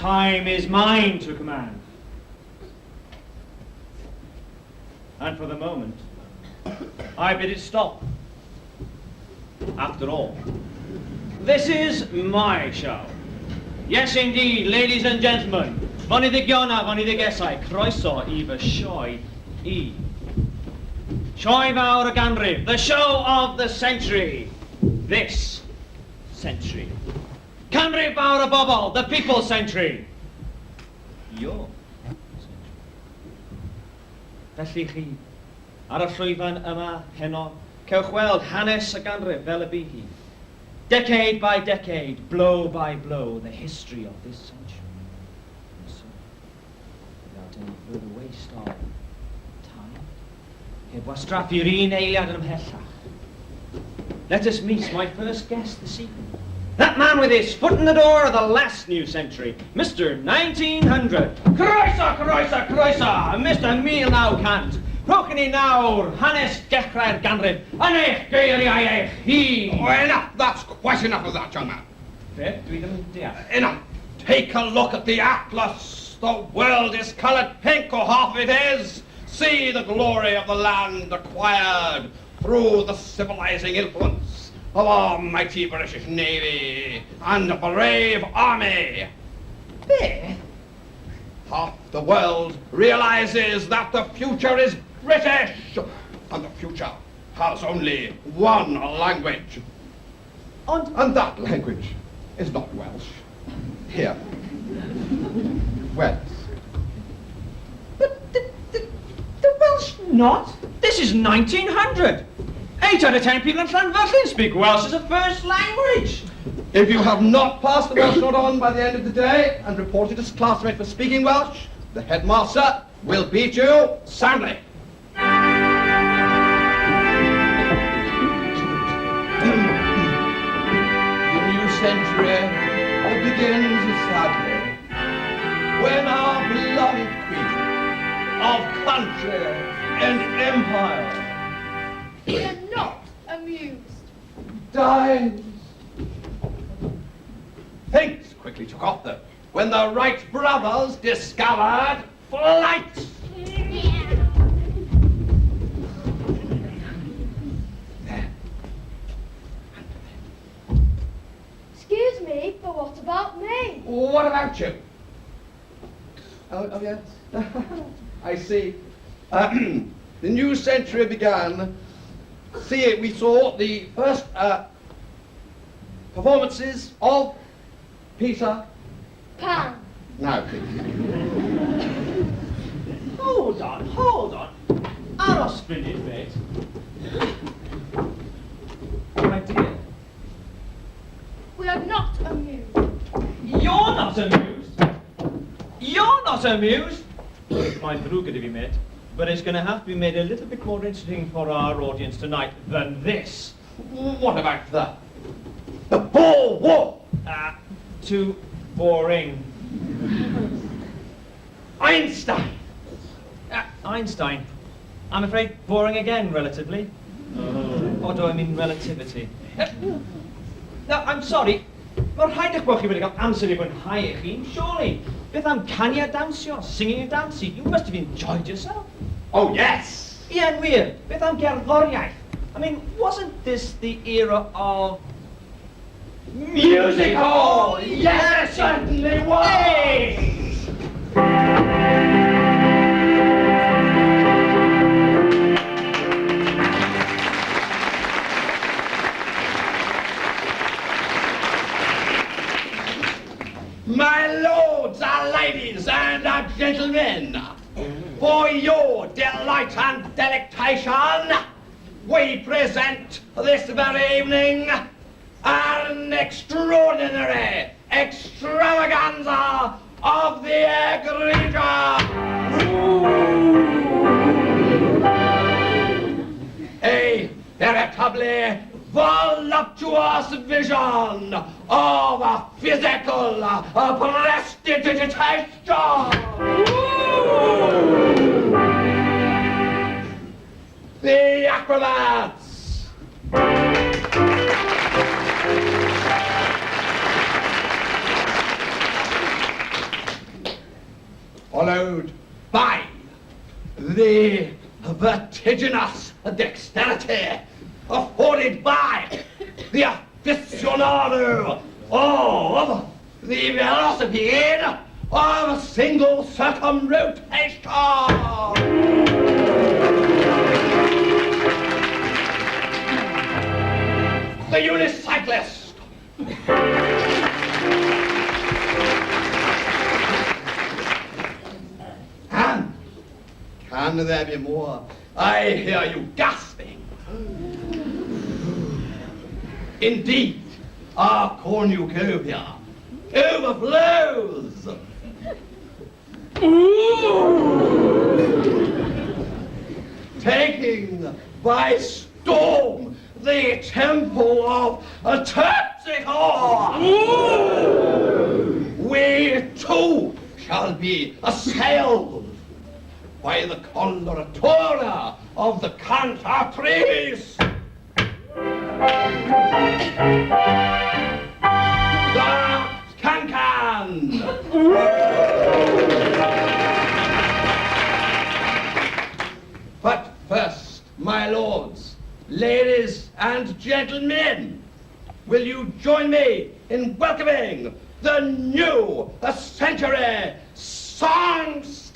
time is mine to command. And for the moment, I bid it stop. After all, this is my show. Yes, indeed, ladies and gentlemen, Voniddigiona, Voniddigesau, croeso I fy sioe I. Sioe fawr y ganrif, the show of the century. This century. Canrif fawr y bobl, the people's century. Your century. Felly chi, ar y llwyfan yma heno, cewch weld hanes y ganrif fel y bu hi. Decade by decade, blow by blow, the history of this century. And so, without any further waste of time, heb wastraffu'r un eiliad yn ymhellach. Let us meet my first guest this evening. That man with his foot in the door of the last new century, Mr. 1900. Croeso, croeso, croeso, Mr. 1900. Rhowch ni nawr hanes dechrau'r ganrif, yn eich geiriau eich hun. Oh, enough, that's quite enough of that, young man. Fe, dwi ddim yn deall. Enough. Take a look at the atlas. The world is coloured pink, or half it is. See the glory of the land acquired through the civilizing influence of our mighty British Navy and brave army. Beth? Half the world realizes that the future is British, and the future has only one language. And that language is not Welsh. Here. Welsh. But the Welsh not? This is 1900. 8 out of 10 people in Llanfyllin speak Welsh as a first language. If you have not passed the Welsh Not On by the end of the day and reported as classmate for speaking Welsh, the headmaster will beat you soundly. The new century begins sadly when our beloved queen of country and empire, We are not amused. dies. Things quickly took off, though, when the Wright brothers discovered flight. Excuse me, but what about me? What about you? Oh yes. I see. The new century began. See, we saw the first performances of Peter Pan. Now, please. Hold on. Aros funud, mate. My dear, We are not amused. you're not amused. You're not amused. My drwg gyda fi, mate. But it's going to have to be made a little bit more interesting for our audience tonight than this. What about the Boer War? Too boring. Einstein. Einstein. I'm afraid boring again, relatively. Or do I mean relativity? Now, I'm sorry. Mae'r rhaid eich bod chi wedi cael amser I fwynhau eich hun, surely. Beth am canu a dawnsio, singing and dancing? You must have enjoyed yourself. Oh, yes. Ian wir, beth am gerddoriaeth? I mean, wasn't this the era of Musical! Yes, it certainly was! Hey! My lords, our ladies, and our gentlemen, for your delight and delectation, we present this very evening an extraordinary extravaganza of the egregious. A veritably voluptuous vision of a physical prestidigitation. The acrobats. showed by the vertiginous dexterity afforded by the aficionado of the velocipede of single circumrotation. The unicyclist. And can there be more? I hear you gasping. Indeed, our cornucopia overflows. Taking by storm the temple of Terpsichore. We too shall be assailed by the coloratura of the cantatrice. The can-can. But first, my lords, ladies and gentlemen, will you join me in welcoming the new century songster?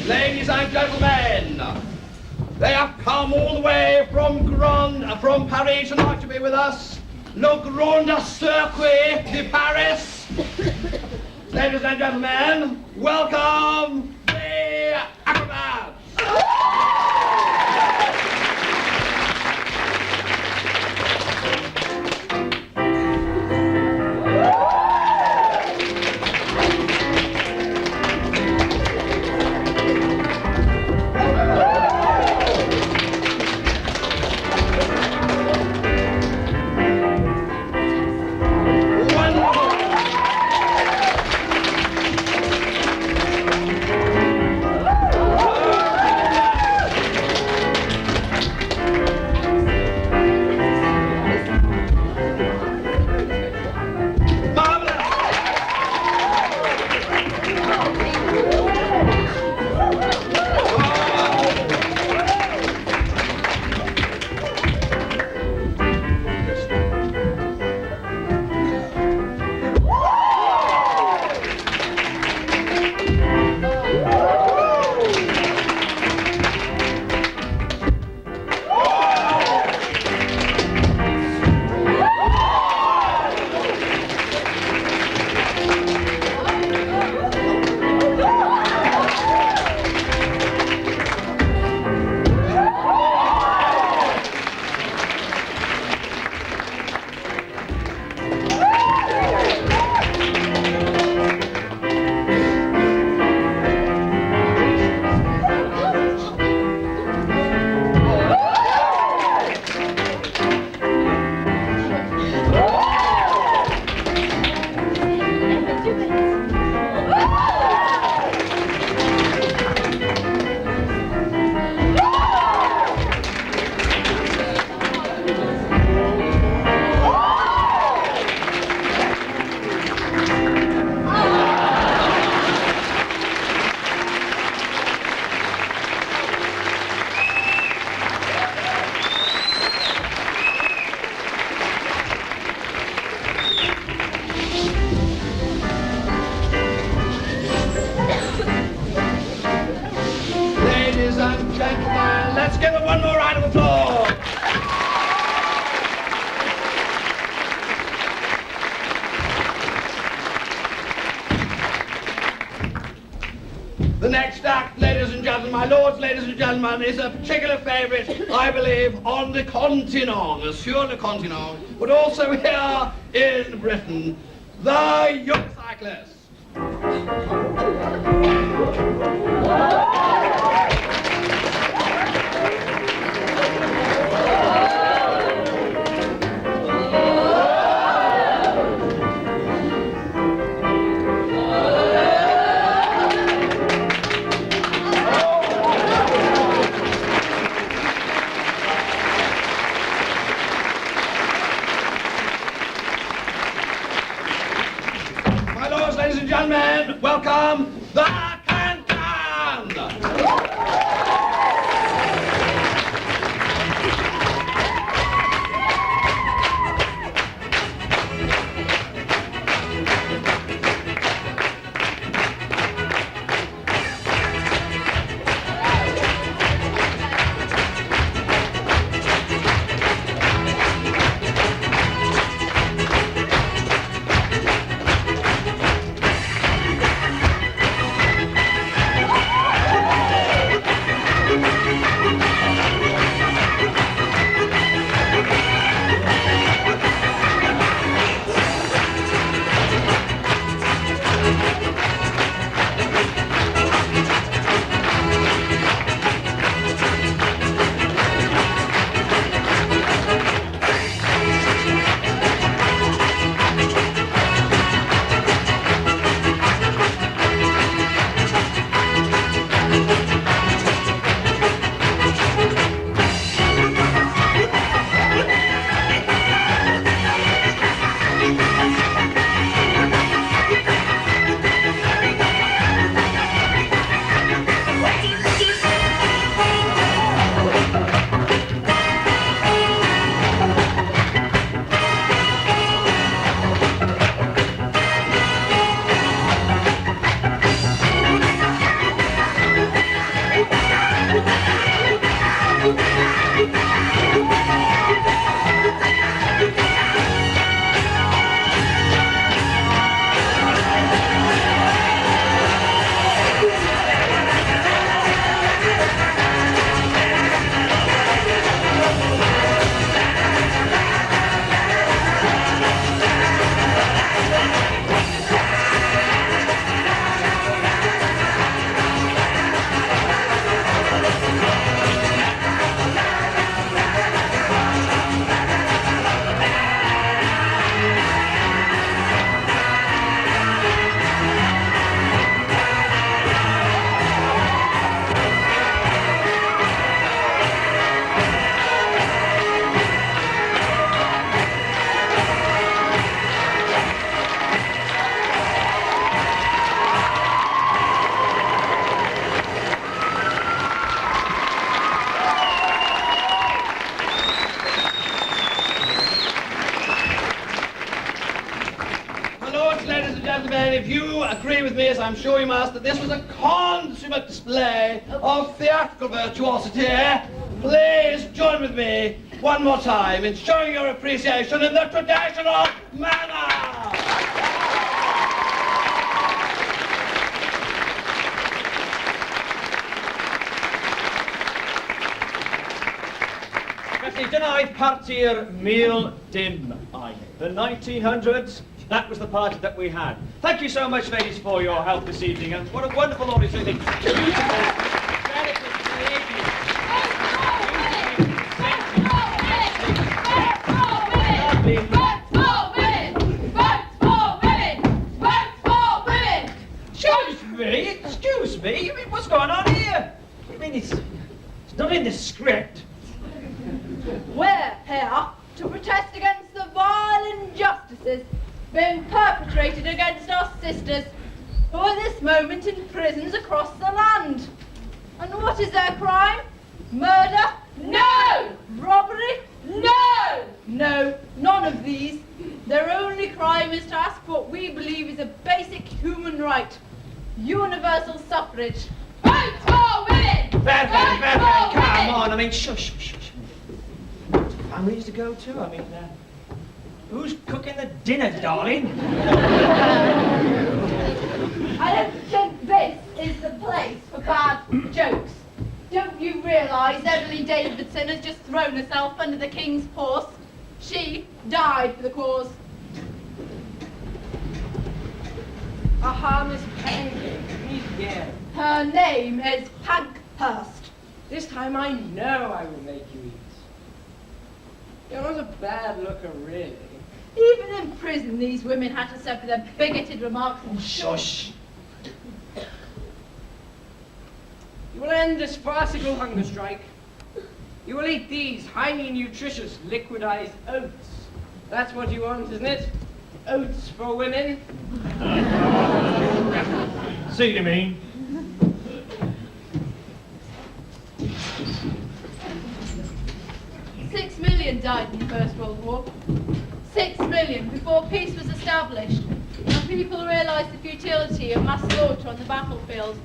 Ladies and gentlemen, they have come all the way from Paris tonight to be with us. Le Grand Circuit de Paris. Ladies and gentlemen, welcome the acrobats. The next act, ladies and gentlemen, my lords, ladies and gentlemen, is a particular favourite, I believe, on the continent, sur le continent, but also here in Britain, the young cyclists. Ladies and gentlemen, welcome the Can-Can! Ladies and gentlemen, if you agree with me, as I'm sure you must, that this was a consummate display of theatrical virtuosity, please join with me one more time in showing your appreciation in the traditional manner. Felly, dyna oedd parti'r Mil Dim Ai. The 1900s, that was the party that we had. Thank you so much, ladies, for your help this evening, and what a wonderful audience. I think beautiful, delicate, creative. Excuse me, I mean, what's going on here? I mean, it's not in the script. We're here to protest against the vile injustices being perpetrated against our sisters who are this moment in prisons across the land. And what is their crime? Murder? No! Robbery? No! No, none of these. Their only crime is to ask what we believe is a basic human right. Universal suffrage. Vote for women! Very, come on, I mean, shush. Families to go to, I mean, who's cooking the dinner, darling? I don't think this is the place Richardson has just thrown herself under the king's horse. She died for the cause. Aha, Miss Pancake, meet here. Her name is Pankhurst. This time I know I will make you eat. You're not a bad looker, really. Even in prison, these women had to suffer their bigoted remarks. Shush! You will end this farcical hunger strike. You will eat these highly nutritious liquidized oats. That's what you want, isn't it? Oats for women? See you mean? $6 million died in the First World War. 6 million before peace was established, and people realised the futility of mass slaughter on the battlefield.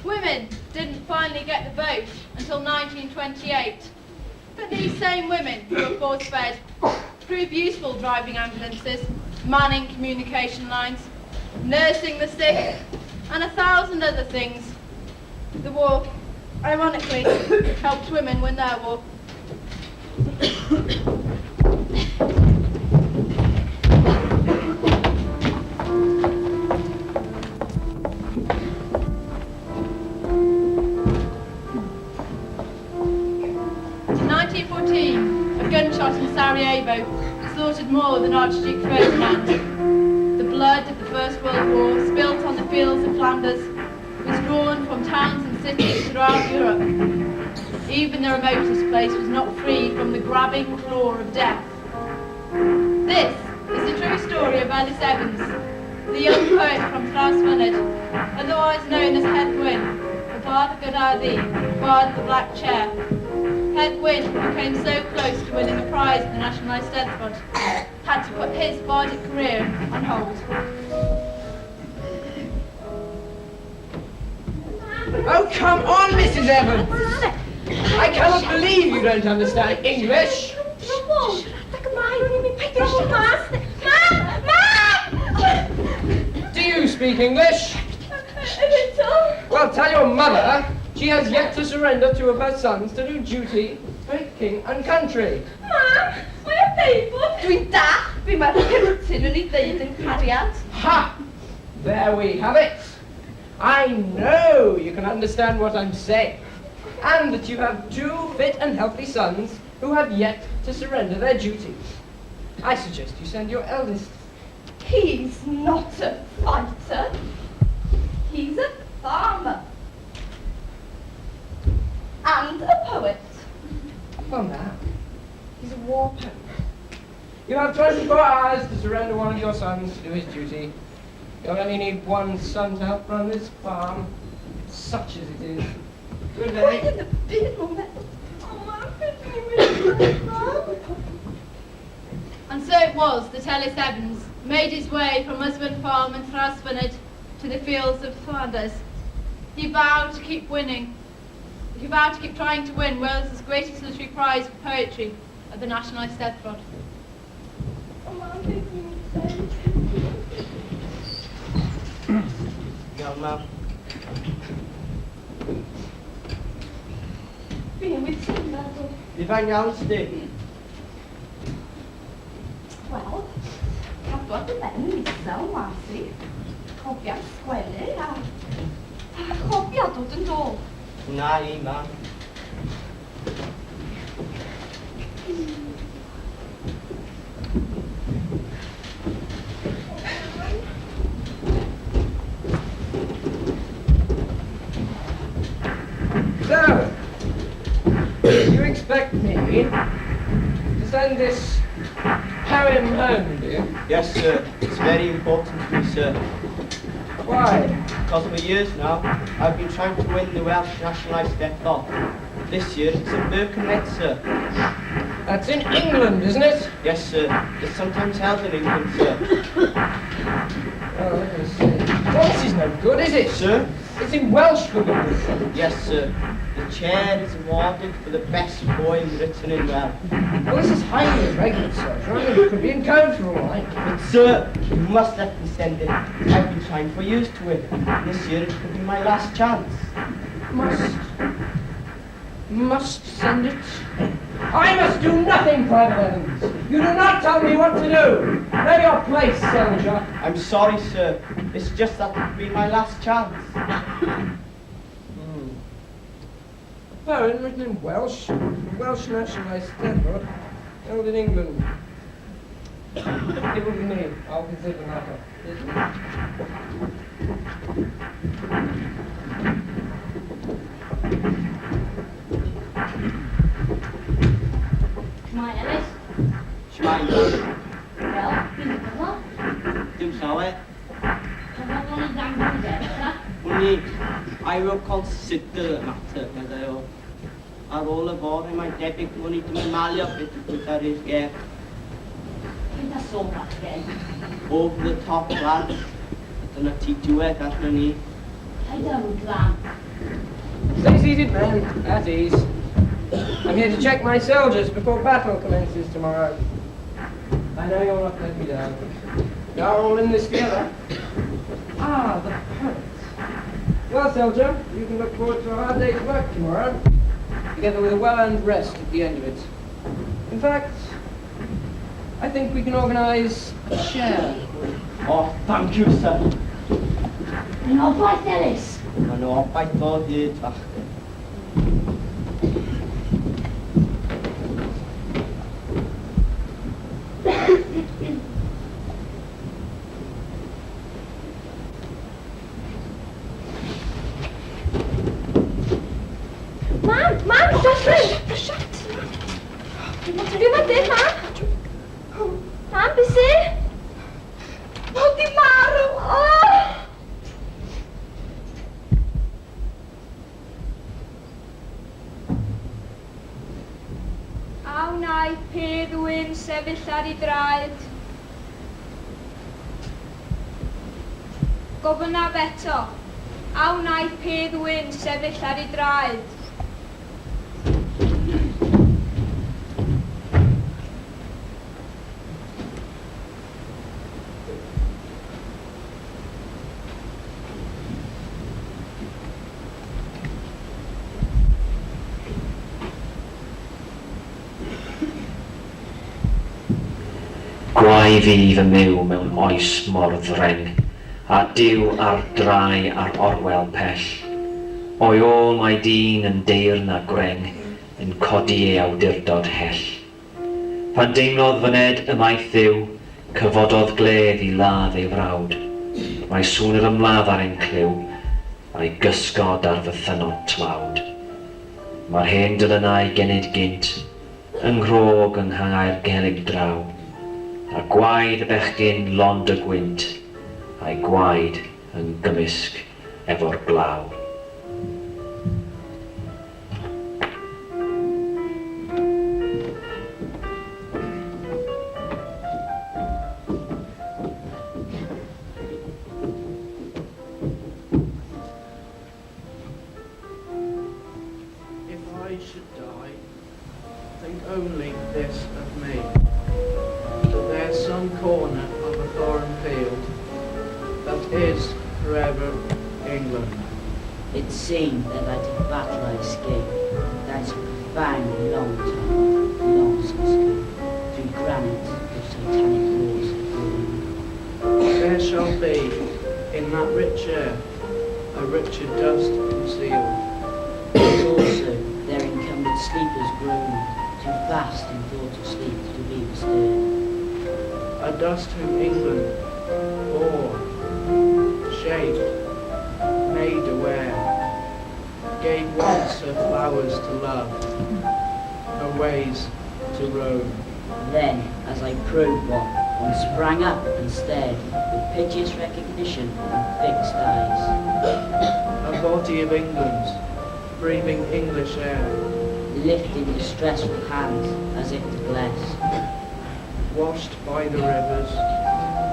Women didn't finally get the vote until 1928. But these same women who were force-fed proved useful driving ambulances, manning communication lines, nursing the sick, and 1,000 other things. The war, ironically, helped women win their war. In 1914, a gunshot in Sarajevo slaughtered more than Archduke Ferdinand. The blood of the First World War, spilt on the fields of Flanders, was drawn from towns and cities throughout Europe. Even the remotest place was not free from the grabbing claw of death. This is the true story of Ellis Evans, the young poet from Thrace, otherwise known as Head Gwyn, the Bard of Godardie, Bard of the Black Chair. Head Gwyn, who came so close to winning a prize at the National Eisteddfod, had to put his bardic career on hold. Oh, come on, Mrs. Evans! I cannot believe you don't understand English! Do you speak English? Well, tell your mother she has yet to surrender two of her sons to do duty for king and country. Mam, we're people. Dwi'n dach, fi'n meddwl cyrtyn yn ei ddeud yn cariad. Ha! There we have it. I know you can understand what I'm saying, and that you have two fit and healthy sons who have yet to surrender their duties. I suggest you send your eldest. He's not a fighter. He's a farmer. And a poet. Well now, he's a war poet. You have 24 hours to surrender one of your sons to do his duty. You'll only need one son to help run this farm, such as it is. Good day. And so it was that Ellis Evans made his way from Husband Farm and Thrace to the fields of Flanders. He vowed to keep winning. He vowed to keep trying to win Wales's greatest literary prize for poetry at the National Eisteddfod. Iawn, mam. Fi'n wyt ti'n meddwl? Bydd fain iawn, sti? Wel, cadwad y ben yn isel wasi, cofiad sgwennu a cofiad dod yn dod. Na i, mam. So, you expect me to send this poem home, do you? Yes, sir. It's very important to me, sir. Why? Because for years now, I've been trying to win the Welsh National Eisteddfod. This year, it's in Birkenhead, sir. That's in England, isn't it? Yes, sir. It's sometimes held in England, sir. Oh, let me see. Well, this is no good, is it? Sir? It's in Welsh, for goodness sake. Yes, sir. The chair is awarded for the best poem written in Welsh. Well, this is highly irregular, sir. I mean, it could be in code for all right. But, sir, you must let me send it. I've been trying for years to win. This year, it could be my last chance. Must. must send it. I must do nothing, Private Evans. You do not tell me what to do. Know your place, soldier. I'm sorry, sir. It's just that would be my last chance. A poem written in Welsh, Welsh nationalised Steddfod, held in England. Give it to me. I'll consider the matter. Shmai, Ellis. Shmai, Wel, fi'n gyfo. dim llawer. Cyfo fo'n i ddangos e, Only I will consider the matter, meddai o. Ar ôl y fore, mae'n debyg mwyn i dim malio beth yw gyda'r eich ger. Gyda sôn bachgen. Over the top lad. Dyna ti diwedd allan ni. Gyda nhw glan. Stay seated, men. At ease. I'm here to check my soldiers before battle commences tomorrow. I know you'll not let me down. You're all in this together. Ah, the poets. Well, soldier, you can look forward to a hard day's work tomorrow, together with a well-earned rest at the end of it. In fact, I think we can organise a share. Oh, thank you, sir. Yn obaith, Ellis. Mae'n obaith o hyd fachgen. Mam, Jocelyn! Shut! What have you got there, Mam? Mam, be see? Oh, di marw! Oh! A wnaeth Pedd Wyn sefyll ar ei draed. Gofynaf eto. A wnaeth Pedd Wyn sefyll ar ei draed. Gwae fydd y myw mewn oes mor ddreng, a diw ar drai ar orwel pell. O'i ôl mae dyn yn deyrn a greng, yn codi ei awdurdod hell. Pan deimlodd fyned y maith ddiw, cyfododd gledd i ladd ei frawd. Mae sŵn yr ymladd ar ein cliw, a'i gysgod ar fythynod tlawd. Mae'r hen dilynau genid gynt, yng nghrog yng nghangau'r gelig draw, a gwaed y bechgyn lond y gwynt, a'i gwaed yn gymysg efo'r glaw. If I should die, think only this of me, that there's some corner of a foreign field that is forever England. It seemed that I did battle I escaped, that's profound long time, long since come, through granite of satanic wars of glory. There shall be, in that rich air, a richer dust concealed. But also there incumbent sleepers groan, too fast in thought of sleep to be bestirred. A dust whom England bore, shaped, made aware, gave once her flowers to love, her ways to roam. Then, as I probed one sprang up and stared with piteous recognition and fixed eyes. A body of England's, breathing English air, Lifting distressful hands as if to bless. washed by the rivers,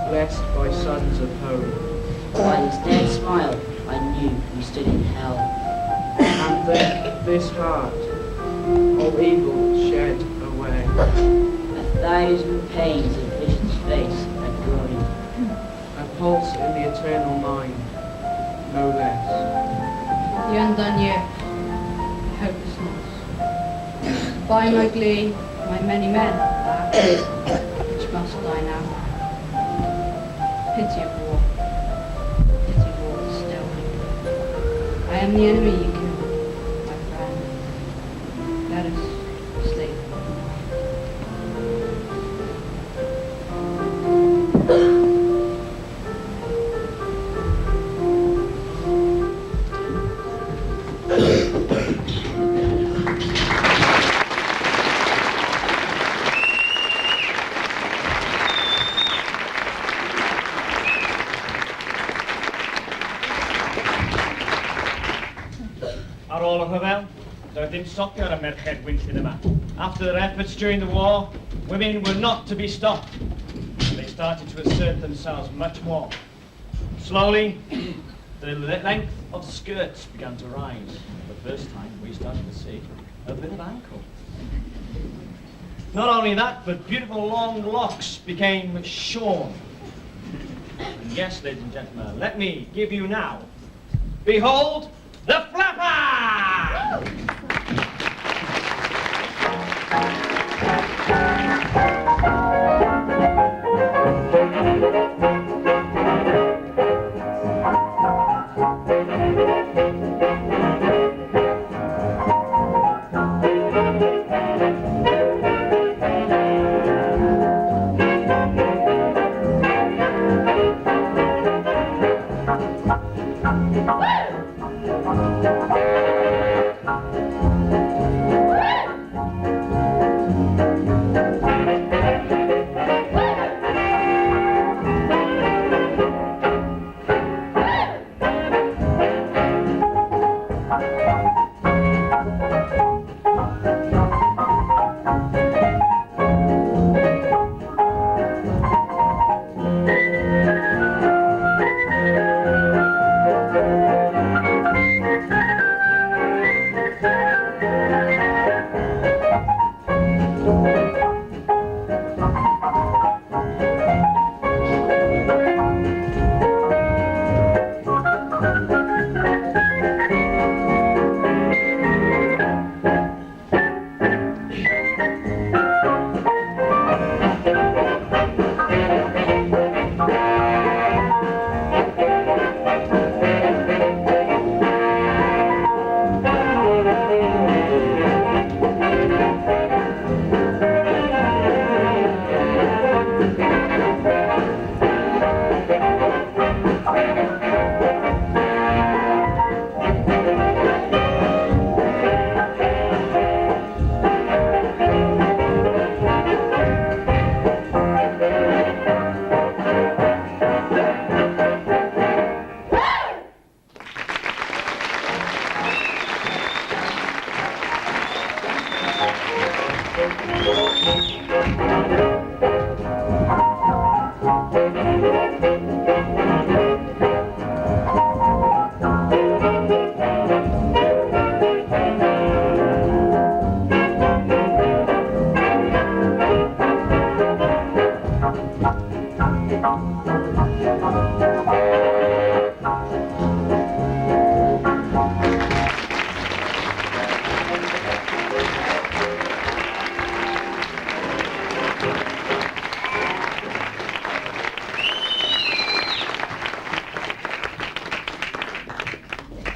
blessed by sons of home. By his dead smile, I knew we stood in hell. And then this heart, all evil shed away. 1,000 pains of vision's face had grown. A pulse in the eternal mind, no less. The undone year. I hope it's not. By my glee, my many men laugh, which must die now. Pity of war still. I am the enemy you kill, my friend. Let us sleep. Ar ôl y rhyfel, doedd dim stopio ar y merched wynllun yma. After their efforts during the war, women were not to be stopped. They started to assert themselves much more. Slowly, the length of skirts began to rise. For the first time, we started to see a bit of ankle. Not only that, but beautiful long locks became shorn. And yes, ladies and gentlemen, let me give you now, behold, the flapper!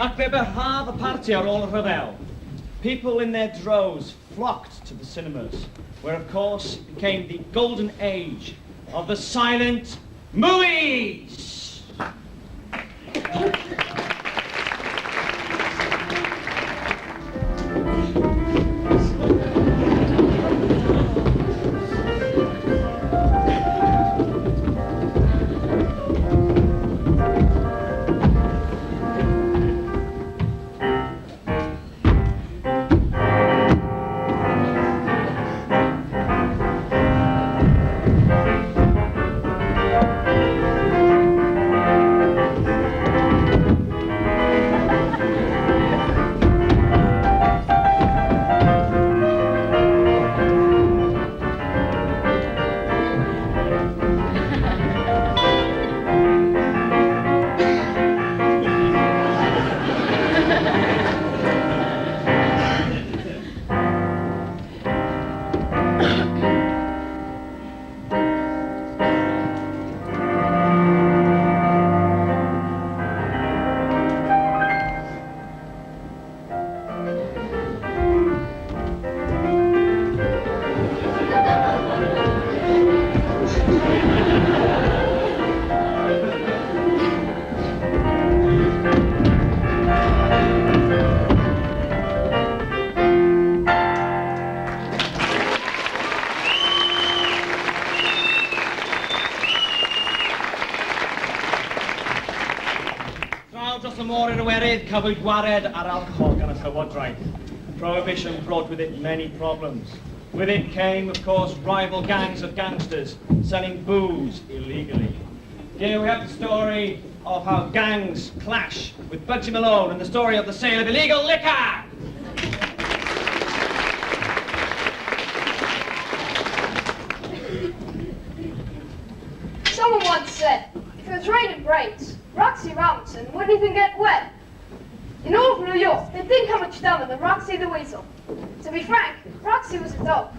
Ac fe byhaf y party ar ôl y rhyfel. People in their droves flocked to the cinemas, where of course it became the golden age of the silent movies. Fawr dros y môr i'r werydd, cafwyd gwared ar alcohol gan y llywodraeth. Prohibition brought with it many problems. With it came, of course, rival gangs of gangsters selling booze illegally. Here we have the story of how gangs clash with Bugsy Malone and the story of the sale of illegal liquor. Someone once said, if it was raining brains, Roxy Robinson wouldn't even get wet. In all of New York, they'd think how much dumber than Roxy the Weasel. To be frank, Roxy was a dog.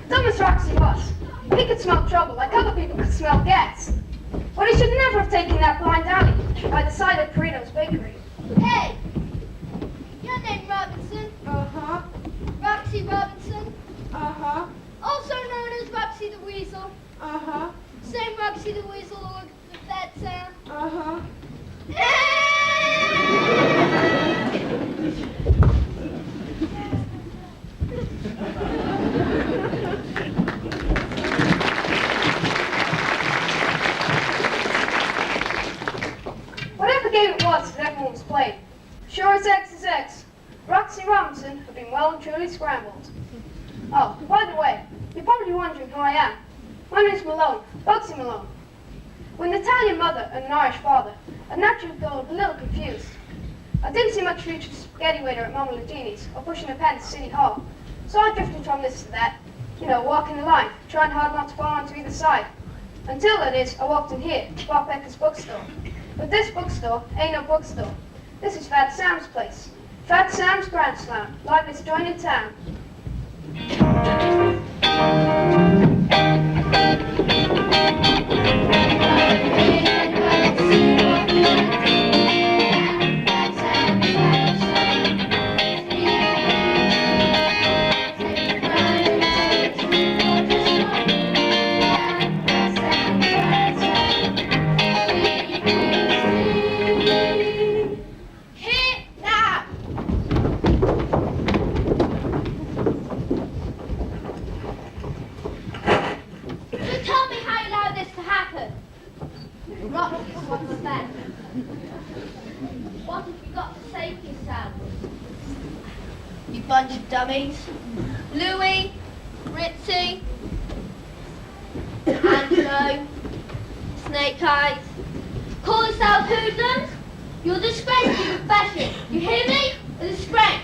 Dumb as Roxy was, he could smell trouble like other people could smell gas. But he should never have taken that blind alley by the side of Perino's Bakery. Hey! Your name Robinson? Uh-huh. Roxy Robinson? Uh-huh. Also known as Roxy the Weasel? Uh-huh. Same Roxy the Weasel or the Fat Sam? Uh-huh. Whatever game it was that everyone was playing, sure as X is X, Roxy Robinson had been well and truly scrambled. Oh, by the way, you're probably wondering who I am. My name's Malone, Bugsy Malone. With an Italian mother and an Irish father, I naturally got a little confused. I didn't see much future spaghetti waiter at Mama Lugini's or pushing a pen to City Hall, so I drifted from this to that. You know, walking the line, trying hard not to fall onto either side. Until, that is, I walked in here, Bob Becker's bookstore. But this bookstore ain't no bookstore. This is Fat Sam's place. Fat Sam's Grand Slam, liveliest joint in town. What have you got to say for yourself? You bunch of dummies. Louis, Ritzy, Angelo, Snake Eyes. Call yourself hoodlums? You're a disgrace to your profession. You hear me? A disgrace.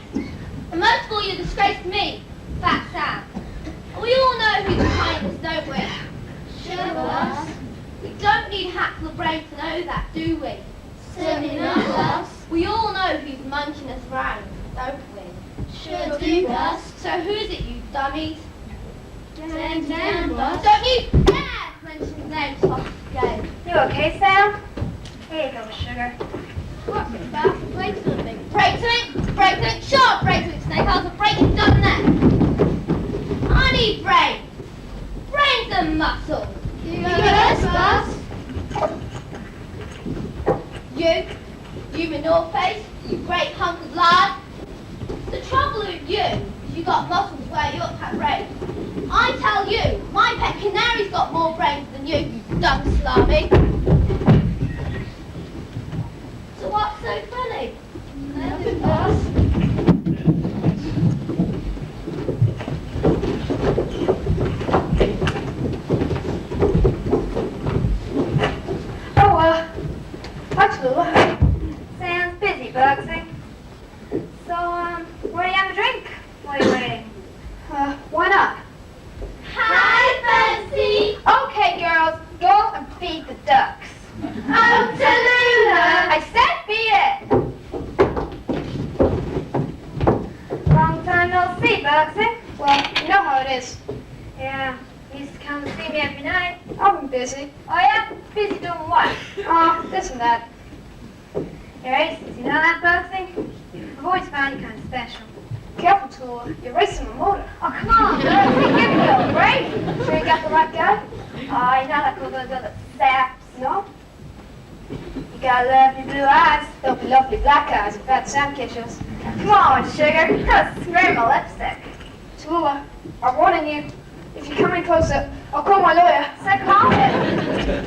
And most of all, you're a disgrace to me, Fat Sam. And we all know who's behind this, don't we? Sure of us. We don't need a hack for the brain to know that, do we? Certainly not us. We all know who's munching us around, don't we? Sure do, boss. So who's it, you dummies? Dan, boss. Don't you dare mention his name so again. You okay, Sam? Here you go, sugar. What's it about? Break something. Break something? Break something? Sure, break something, Snake Eyes. I'll break it down there. I need brains. Brains and muscle. Yes, boss. You manure face, you great hunk of lard. The trouble with you is you got muscles where you ought to have brains. I tell you, my pet canary's got more brains than you dumb slummy. So what's so funny? Nothing, boss. Sam's busy, Bugsy. So, where do you have a drink? What are you waiting? Why not? Hi, Fancy! Okay, girls, go and feed the ducks. Oh, Tallulah! I said feed it! Long time no see, Bugsy. Well, you know how it is. Yeah, you used to come and see me every night. I've been busy. Oh yeah? Busy doing what? Oh, this and that. You're aces, you know that, Bugsy? I've always found you kind of special. Careful, Tallulah. You're racing my motor. Oh, come on, Bugsy. Give me a little break. Sure you got the right guy? Oh, you're not like one of those other saps, no? You got lovely blue eyes. They'll be lovely black eyes if that Sam catches. Come on, sugar. Don't spray my lipstick. Tallulah, I'm warning you. If you come any closer, I'll call my lawyer. So calm it.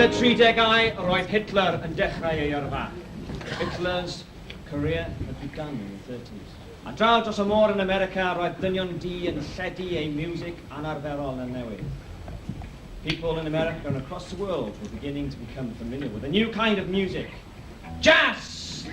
Yn y 30au, roedd Hitler yn dechrau ei yrfa. Hitler's career had begun in the 30s. A draw dros y môr yn America, roedd dynion di yn lledu ei music anarferol yn newid. People in America and across the world were beginning to become familiar with a new kind of music. Jazz!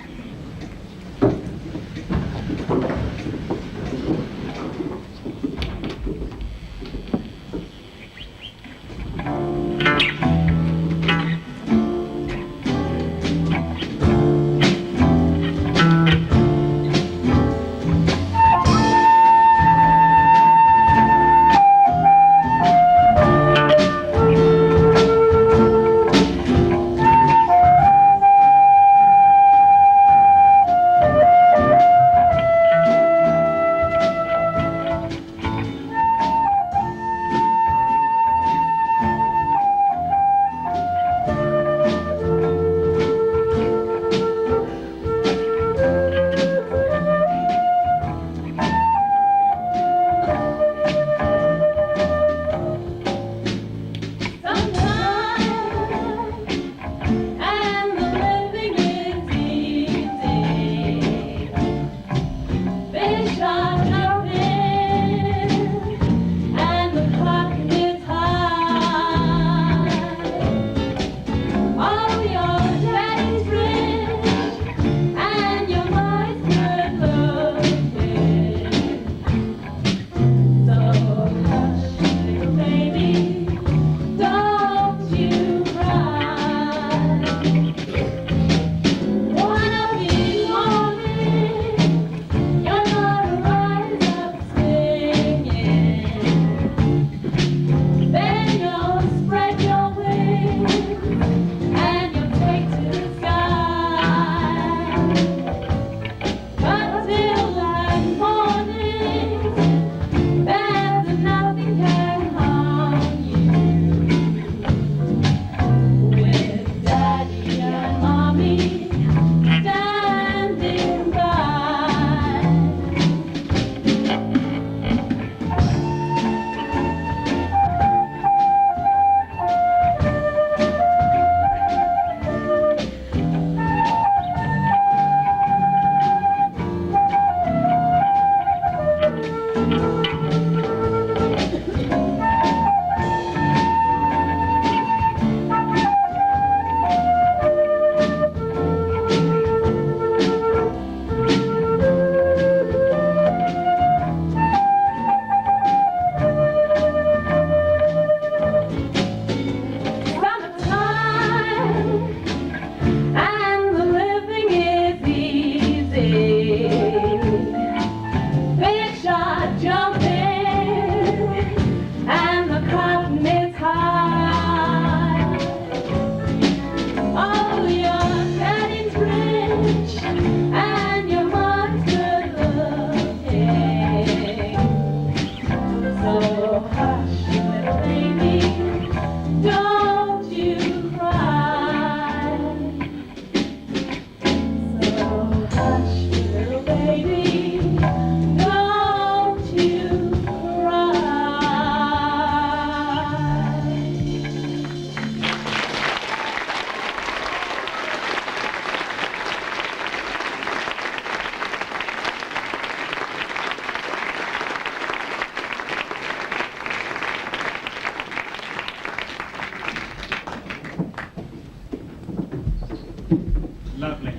Lovely.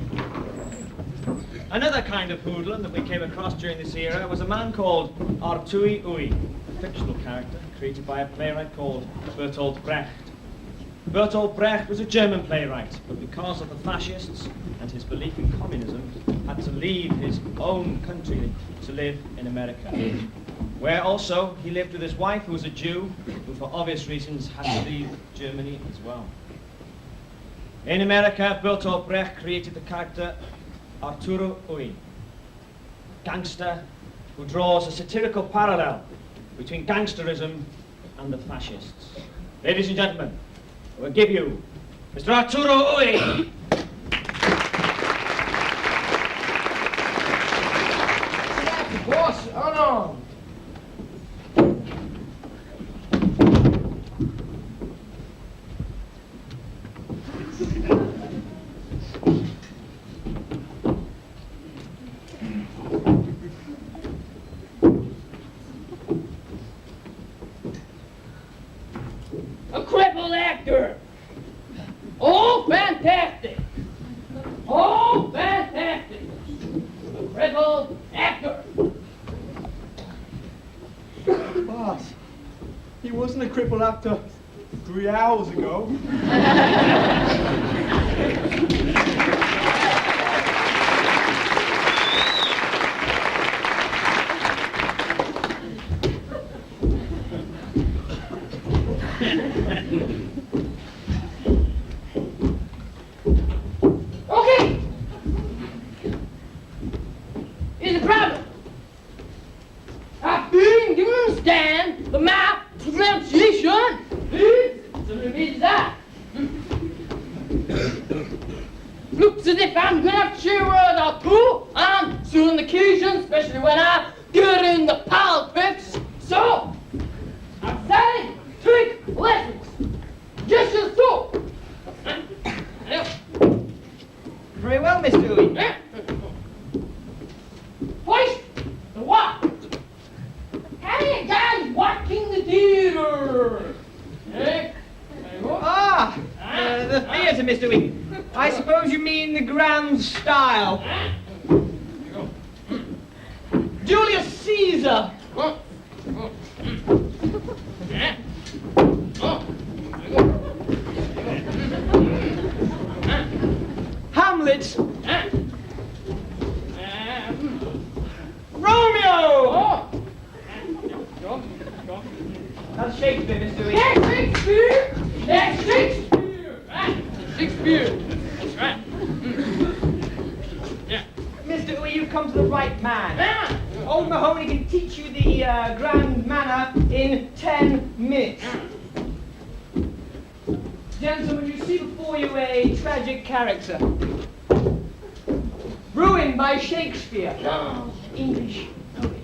Another kind of hoodlum that we came across during this era was a man called Artui Ui, a fictional character created by a playwright called Bertolt Brecht. Bertolt Brecht was a German playwright, but because of the fascists and his belief in communism, had to leave his own country to live in America, where also he lived with his wife, who was a Jew, who for obvious reasons had to leave Germany as well. In America, Bertolt Brecht created the character Arturo Ui, gangster who draws a satirical parallel between gangsterism and the fascists. Ladies and gentlemen, I will give you Mr. Arturo Ui. Boss, hold on. A crippled actor. Oh, fantastic. Oh, fantastic. A crippled actor. Boss, he wasn't a crippled actor 3 hours ago. Okay. Here's the problem. I think you understand the my pronunciation is a little bit that. Looks as if I'm gonna have to share a word or two on certain occasions, especially when I get in the politics. So, I'm saying, take lessons. Just as so. Very well, Mr. Dewey. Place the what? How many guys watching the theater? Eh? Ah, the theatre, Mr. Dewey. I suppose you mean the grand style. Julius Caesar. Hamlet. Romeo. That's Shakespeare, Mr. Dewey. That's Shakespeare! That's Shakespeare! Shakespeare! That's right. Yeah. Mr. Dewey, you've come to the right man. Old Mahoney can teach you the grand manner in 10 minutes. Gentlemen, you see before you a tragic character. Ruined by Shakespeare. English poet.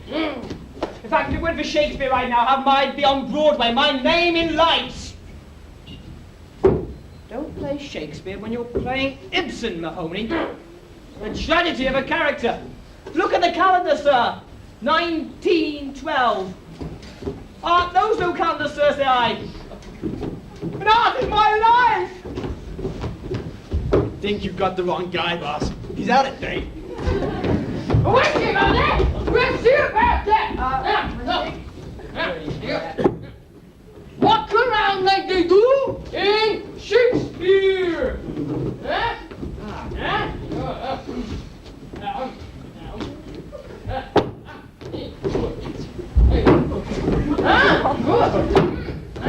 In fact, if it weren't for Shakespeare right now, I might be on Broadway, my name in lights. Don't play Shakespeare when you're playing Ibsen, Mahoney. The tragedy of a character. Look at the calendar, sir. 1912. Art knows no calendar, sir, say I. But art is my life! Think you've got the wrong guy, boss. He's out of date. We'll see about that! We'll see about that! Walk around like they do in Shakespeare!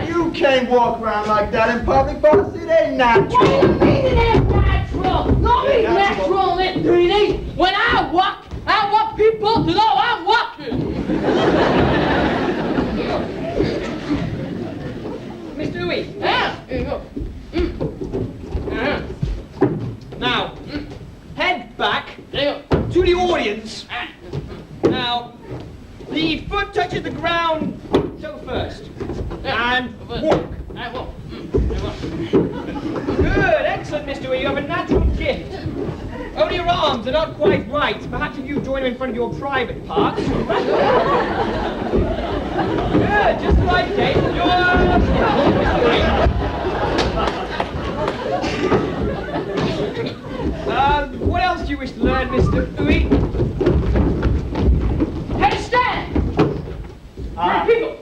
You can't walk around like that in public, boss. It ain't natural. What do you mean it ain't natural? Nobody's natural in this. When I walk, I want people to know I'm walking. Mr. Dewey. Yeah, here you go. Now, head back There you go. to the audience. Now, the foot touches the ground, so first. And walk. I walk. Good, excellent, Mr. Dewey. You have a natural gift. Only your arms are not quite right. Perhaps if you join them in front of your private parts. Good, just the right shape. What else do you wish to learn, Mr. Dewey? How to stand. Right, people.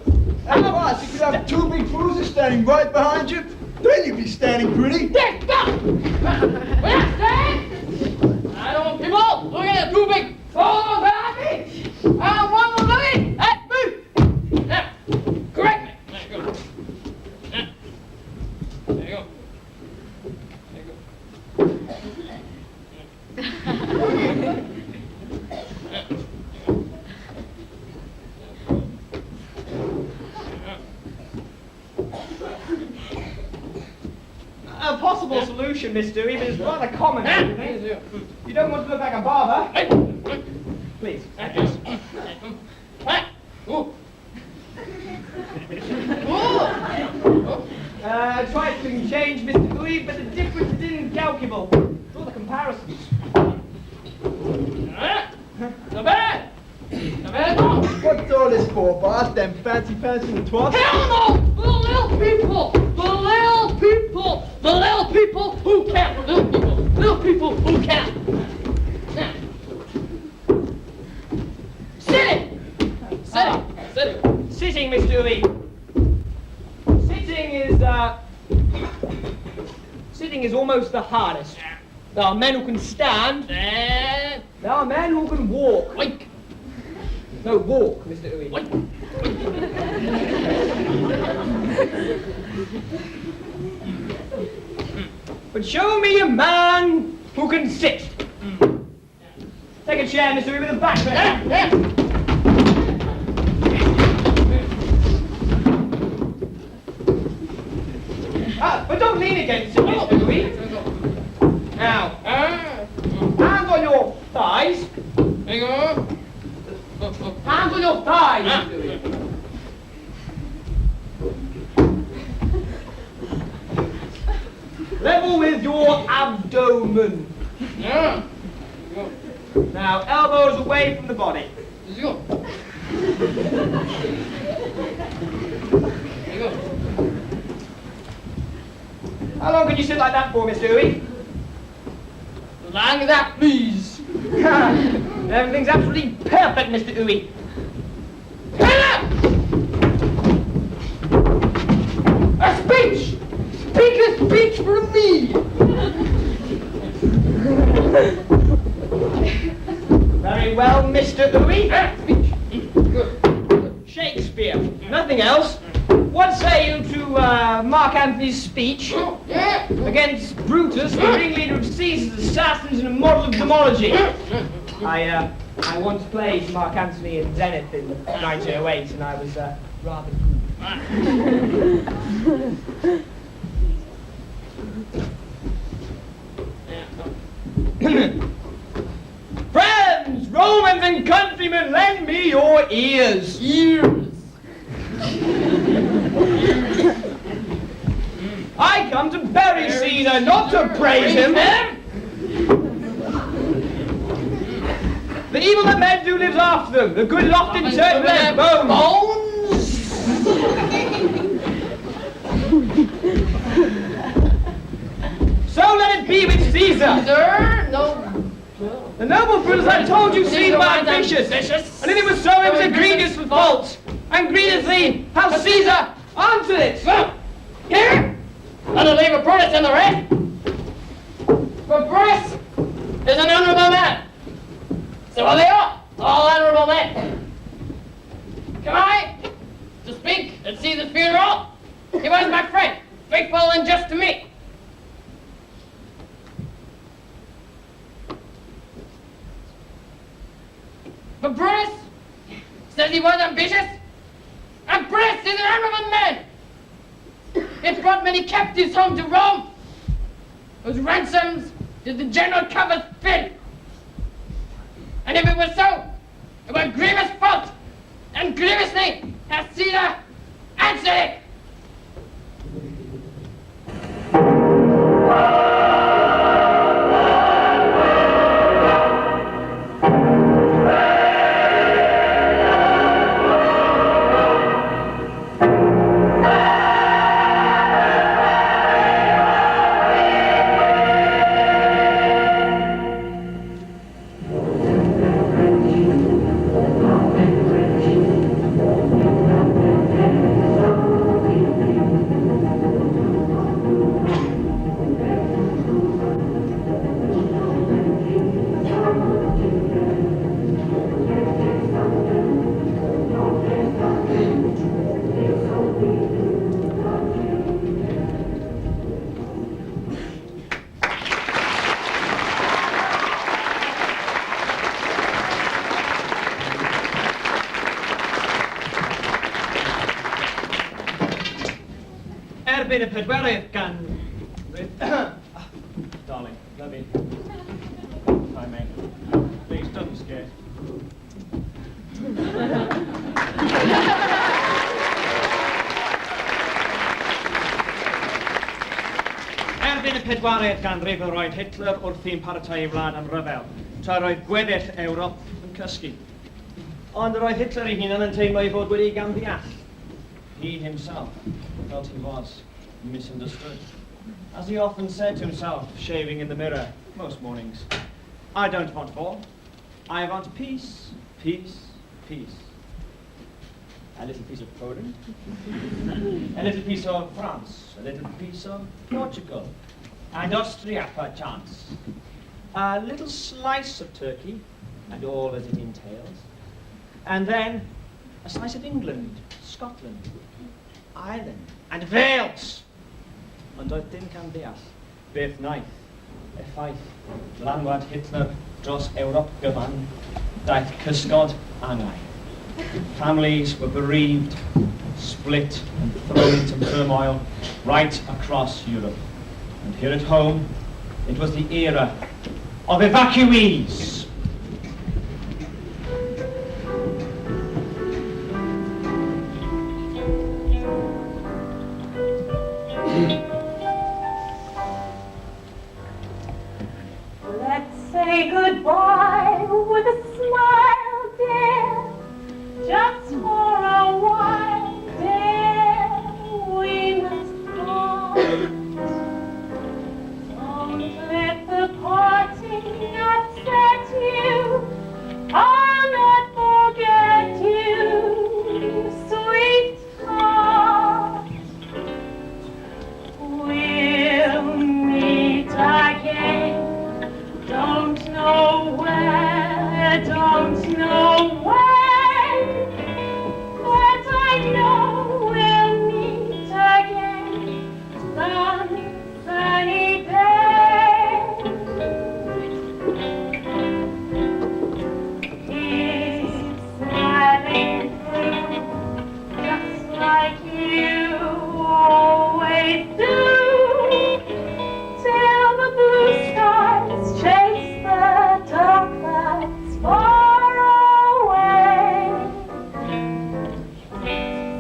Boss, you could have two big bruises standing right behind you. Then you'd be standing pretty. There, go. When I stand, I don't want people looking at two big photos behind me. I want them looking at me. Now, correct me. There you go. There you go. A possible solution, Mr. Dewey, but it's rather common. You don't want to look like a barber. Please. Try to change, Mr. Dewey, but the difference is incalculable. Draw the comparisons. Not bad. Not bad at all. What sort all this for, boss? Them fancy pants and the twats? Hell no! The little people! The little people! The little people who count! Little people! Little people who count! Now. Sitting! Sitting! Sitting, Mr. Lee. Sitting is almost the hardest. There are men who can stand. There are men who can walk. Wait! No, walk, Mr. Uwe. Wait! But show me a man who can sit. Take a chair, Mr. Uwe, with a back. But don't lean against it, Mr. Uwe. Now, hands on your thighs. There you go. Hands on your thighs, Ah. Mr. Uwe. Level with your abdomen. Yeah. Now, elbows away from the body. There you go. There you go. How long can you sit like that for, Mr. Uwe? As long as that, please. Everything's absolutely perfect, Mr. Uwe. A speech! Speak a speech for me! Very well, Mr. Uwe. Speech. Good. Shakespeare. Nothing else. What say you to Mark Antony's speech Yeah. against Brutus, the ringleader of Caesar's assassins and a model of demology? I once played Mark Antony in Zenith in 1908, and I was rather Friends, Romans and countrymen, lend me your ears. Ears. I come to bury Caesar, not to praise him. The evil that men do lives after them. The good is often turned to their bones. So let it be with Caesar. Sir, no. The noble Brutus, I told you, Caesar was ambitious. And if it was so, it was egregious with fault. And grievously, how Caesar answered it. Here, and to leave a Brutus in the rest. But Brutus is an honorable man. So are they all honorable men. Come I to speak at Caesar's funeral? He was my friend, faithful and just to me. But Brutus says he was ambitious, and Brutus is an honorable man. It brought many captives home to Rome, whose ransoms did the general Covers bid. And if it was so, it was grievous fault, and grievously has Caesar answered it. Erbyn y pedwerydd gan... Darling, love you. Hi, mate. Please, don't be scared. Erbyn y pedwerydd ganrif yn roedd Hitler wrth i'n paratoi ei wlad am ryfel, tra roedd gweddill Ewrop yn cysgu. Ond roedd Hitler ei hunan yn teimlo ei fod wedi gambiall. He himself felt he was misunderstood. As he often said to himself, shaving in the mirror most mornings, I don't want war. I want peace, peace, peace. A little piece of Poland, a little piece of France, a little piece of Portugal, and Austria perchance. A little slice of Turkey, and all that it entails. And then a slice of England, Scotland, Ireland, and Wales. Ond oedd dim can deall beth wnaeth effaith lanwad Hitler dros Ewrop gyfan, daeth cysgod angau. Families were bereaved, split, and thrown into turmoil right across Europe. And here at home, it was the era of evacuees. Let's say goodbye with a smile, dear. Just for a while, dear, we must part. Don't let the parting upset you. I'll not forget you, sweetheart. We'll meet again. Don't know where, don't know when. I know we'll meet again some sunny day. He's smiling through, just like you always do, till the blue skies chase the dark clouds far away.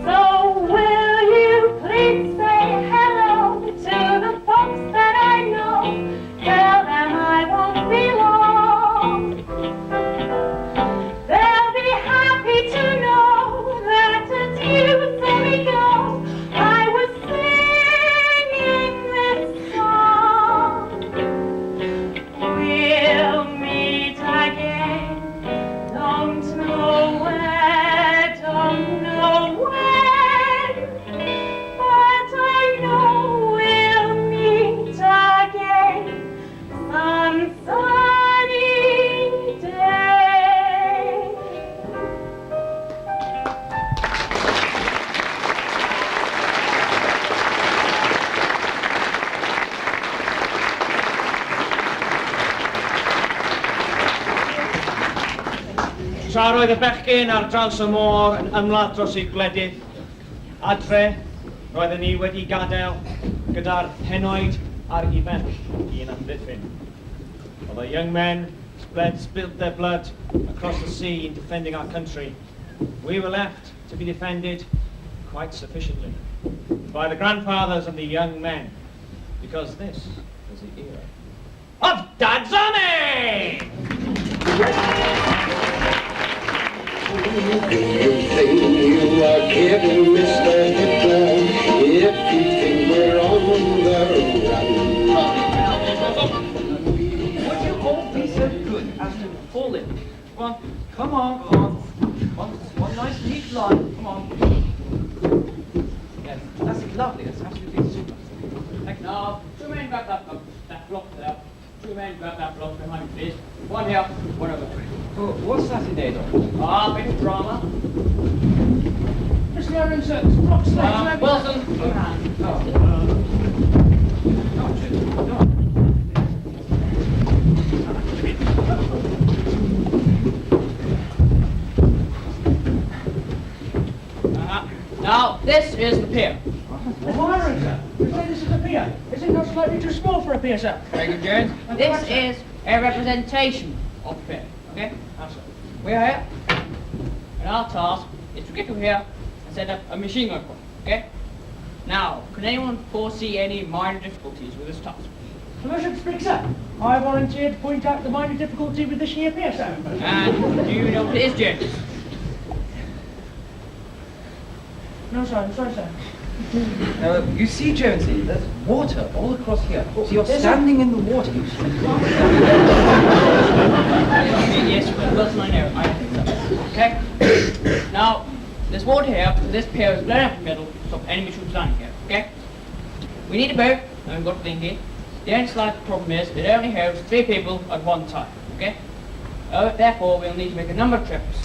So will you please say hello to the folks that I know? Tell them I won't be long. They'll be happy to know that as you saw me go, I was singing this song. We'll meet again, don't know where, don't know when, but I know we'll meet again some sunny day. Tra roedd y bechgyn ar draws y môr yn ymladd dros ei gwledydd, adre roedden ni wedi gadael gyda'r henoed a'r ifench un amddiffyn. Although young men spilled their blood across the sea in defending our country, we were left to be defended quite sufficiently by the grandfathers and the young men, because this was the era of Dad's Army! Do you think you are kidding, Mr. Hitler, if you think we're on the run? Would you all be so good as to fall in? Come on, one nice neat line, come on. Yes, that's lovely, that's absolutely super. Now, two men grab that block there. Two men grab that block behind, please. One here, one over there. Oh, what's that in there, Doctor? Ah, bit of drama. Mr. Aaron's block slate. Wilson, your hand. Now, This is the pier. why is that? You say this is a pier. Is it not slightly too small for a pier, sir? Very good, James. This is a representation of the pier. Okay? Now, sir, we're here, and our task is to get you here and set up a machine gun point. Okay? Now, can anyone foresee any minor difficulties with this task? Your Lordship speaks, sir. I volunteer to point out the minor difficulty with this here pier, sir. And do you know what it is, James? No, sir. I'm sorry, sir. You see, Jonesy, there's water all across here. So you're standing in the water. Yes, Wilson, I know. I think so. Okay? Now, there's water here. This pier is blown up in the middle, so enemy troops landing here. Okay? We need a boat, and we've got a dinghy. The only slight problem is it only holds 3 people at one time. Okay? Therefore, we'll need to make a number of trips.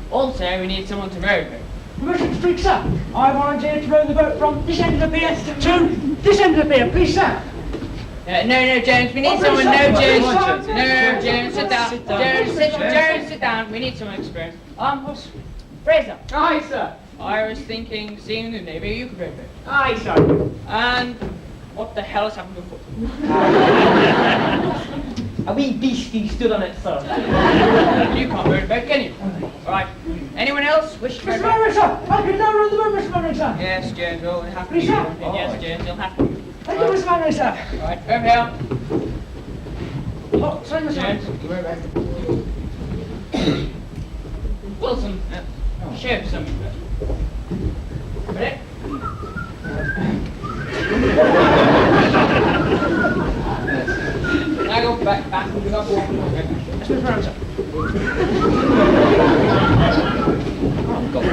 Also, we need someone to row the boat. Permission to speak, sir. I volunteer to row the boat from this end of the pier to this end of the pier, please, sir. No, Jones, we need someone. No, Jones. No, Jones, sit down. Jones, sit down. We need someone experienced. Fraser. Aye, sir. I was thinking, seeing the Navy, you could row the boat. Aye, sir. And what the hell has happened before? A wee beastie stood on it, sir. You can't row the boat, can you? All right. Anyone else wish to row the boat? Mr. Murray, sir. I can now row the boat, Mr. Murray, sir. Yes, Jones, you'll have to. Please, sir. Yes, Jones, you'll have to. Thank you, Mr. Murray, sir. All right, over here. Oh, sorry, Mr. Jones, you row back. Wilson, show something first. Ready? Now go back, and we got walking. Let's move around, sir. Oh, God,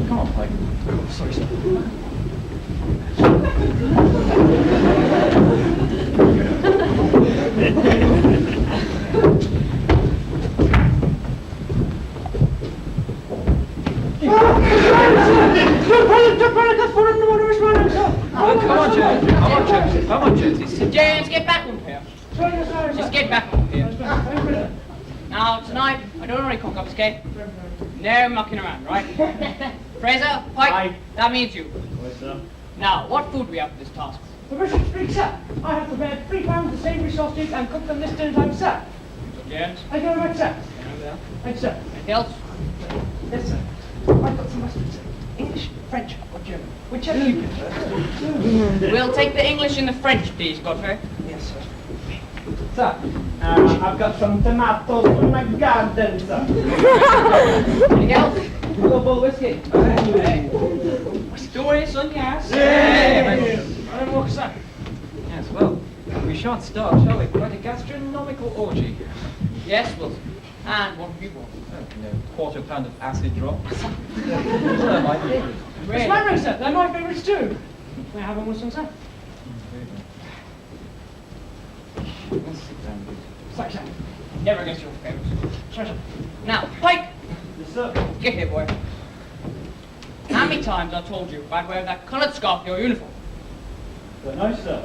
Come on, Pike. Oh, sorry, sir. Come on, Jones. James, get back on here. Just get back on here. Now, tonight, I don't want to cock up, okay? No mucking around, right? Fraser, Pike, Aye. that means you. Yes, sir. Now, what food do we have for this task? Permission to speak, sir. I have prepared 3 pounds of savoury sausage and cooked them this dinner time, sir. James, Thank you very much, sir. over there. Thank you, sir. Anything else? Yes, sir. I've got some mustard, sir. English, French, or German. Whichever you prefer. We'll take the English and the French, please, Godfrey. Yes, sir. Sir, I've got some tomatoes from my garden, sir. Anything else? Double whiskey. Story, son, yes. Sir. Yes, well, we shan't starve, shall we? Quite a gastronomical orgy. Yes, Wilson. And what have you brought? Quarter pound of acid drop. My favourite. Really? It's my room, sir. They're my favourites too. May I have one with some, sir? Let's sit down, please. Sorry, sir. Never against your favourites. Sorry, sir. Now, Pike, Yes, sir. get here, boy. How many times I told you I'd wear that coloured scarf in your uniform? But no, sir.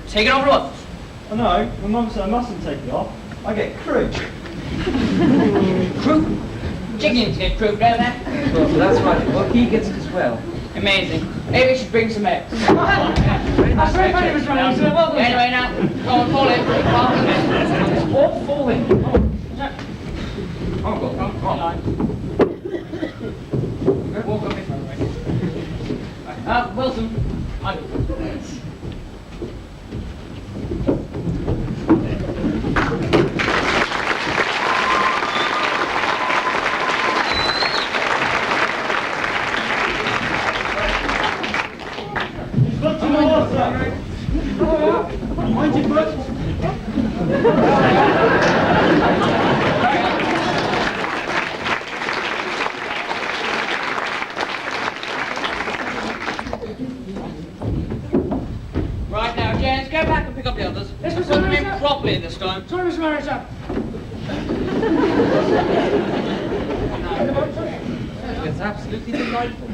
Take it off at once. Oh, no. My mum said I mustn't take it off. I get croup. Croup? Chickens get croup, don't they? Well, that's right. Well, he gets it as well. Amazing. Maybe we should bring some eggs. That's very funny, Mr. Ryan, sir. Well done, sir. Anyway, now, go on, fall in. It's all falling. Oh, God. Come on. Walk up this way. Wilson, on. Look to the water. Mind your foot. Right now, James, go back and pick up the others. Yes, Mr. Put them in Manager. properly this time. Sorry, Mr. Murray, sir. It's absolutely delightful.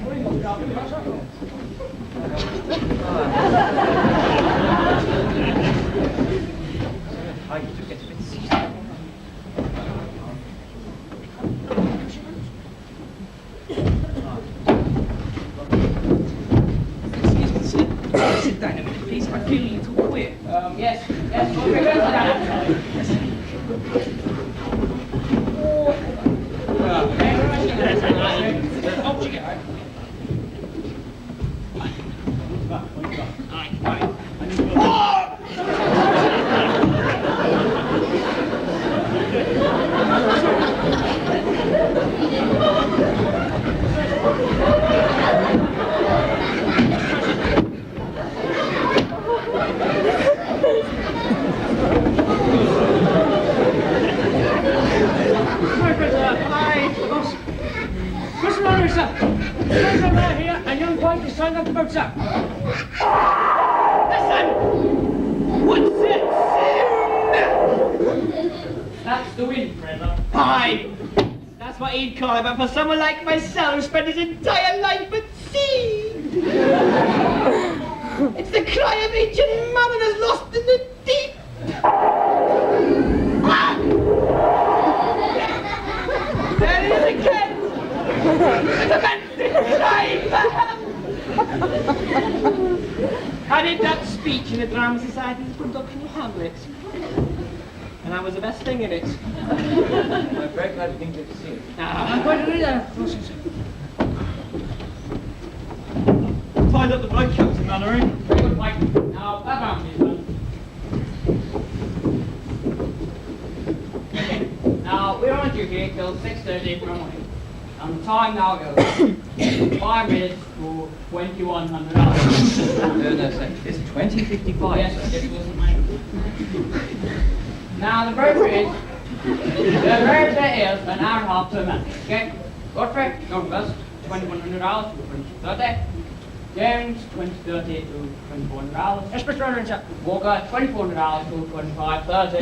I do get a bit seasick. Excuse me, sir. Sit down a minute, please. I feel a little queer. Yes, we're going to that. That's what he'd call it, but for someone like myself who spent his entire life at sea. It's the cry of ancient mariners lost in the deep. Ah! There he is again. The man's crying for help. I did that speech in the Drama Society's production of Hamlet. And I was the best thing in it. I'm very glad you didn't get to see it. I'm going to read that. Tied up the boat, Captain Mannering. Very good, Mike. Now, back on, please, man. Okay. Now, we're on duty till 6:30 tomorrow morning. And the time now goes 5 minutes to 2100 hours. It's 20:55. Yes, it wasn't mine. Now, the verb is, the verb there is an hour and a half to a minute. Okay? Godfrey, Northwest, 2100 hours to 2030. James, 2030 to 2400 hours. Yes, Mr. Runner, sir. Walker, 2400 hours to 2530.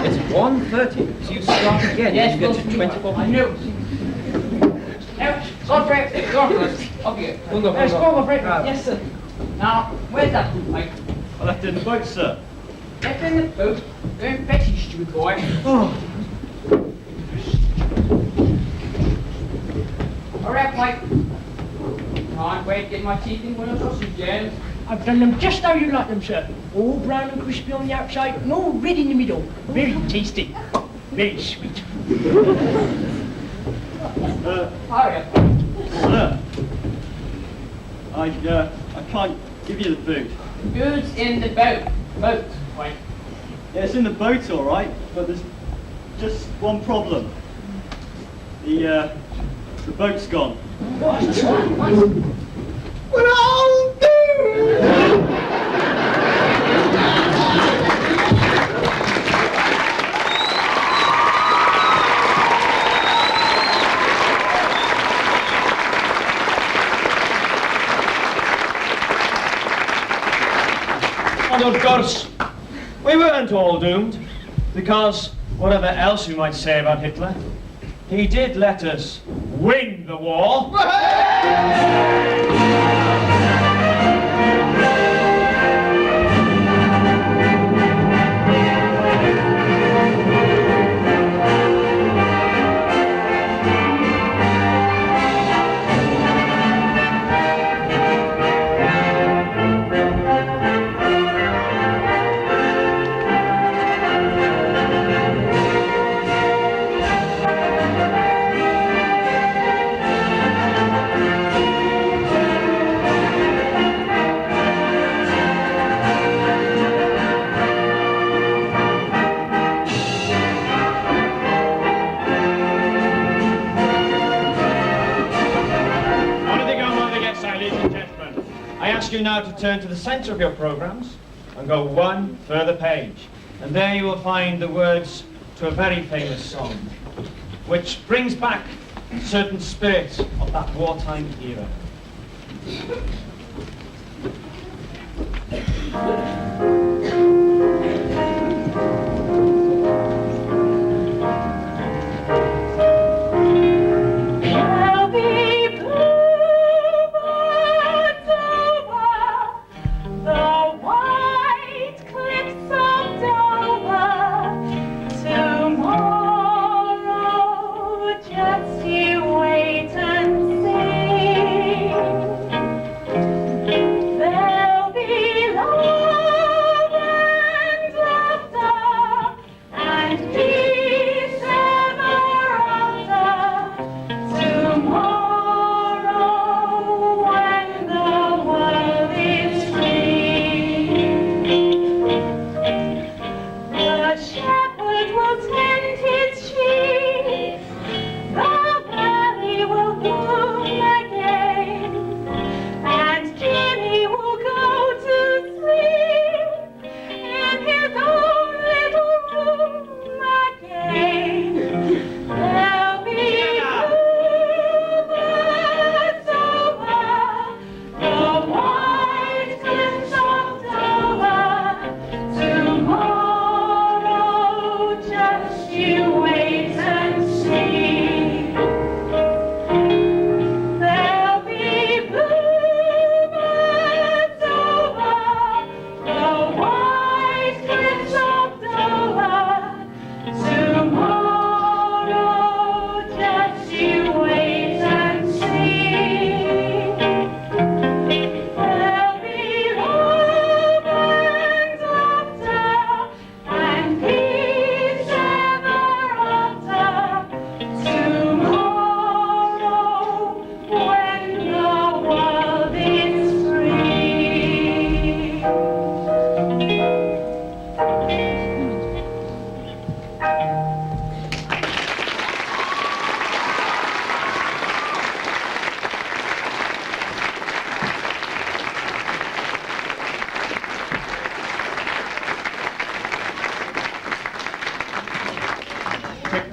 It's 1:30, so you start again. Yes, you get to 24. I knew. Now, Godfrey, Northwest, up here. We'll go, Yes, Godfrey. Yes, sir. Now, where's that boot, Mike? I left it in the boat, sir. Get in the boat. Go and fetch you, stupid boy. Oh. All right, Mike. Can't wait to get my teeth in one of those sausage jams. I've done them just how you like them, sir. All brown and crispy on the outside and all red in the middle. Very tasty. Very sweet. Hurry up. Sir, I can't give you the boot. Goods in the boat. Boat, Mike. Yeah, it's in the boat, all right, but there's just one problem. The boat's gone. What? Well, I'll do! And of course, we weren't all doomed, because whatever else you might say about Hitler, he did let us win the war. You now to turn to the center of your programs and go one further page, and there you will find the words to a very famous song which brings back certain spirits of that wartime era. Just you wait and see.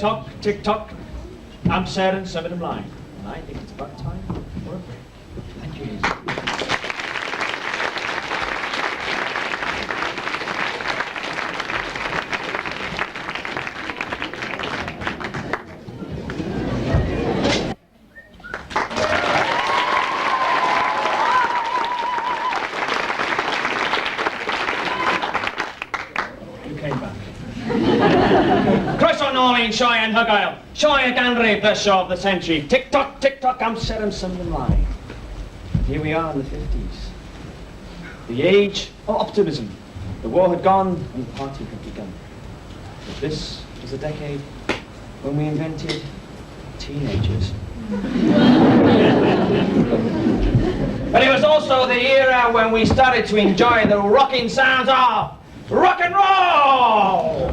tick-tock, tick-tock. Amser and symud ymlaen. And I think it's about time for a break. Thank you. Noreen, Sioe and Hygael. Sioe ganrif, the show of the century. Tick-tock, tick-tock, amser and symud ymlaen. And here we are in the 50s. The age of optimism. The war had gone and the party had begun. But this was a decade when we invented teenagers. But it was also the era when we started to enjoy the rocking sounds of rock and roll!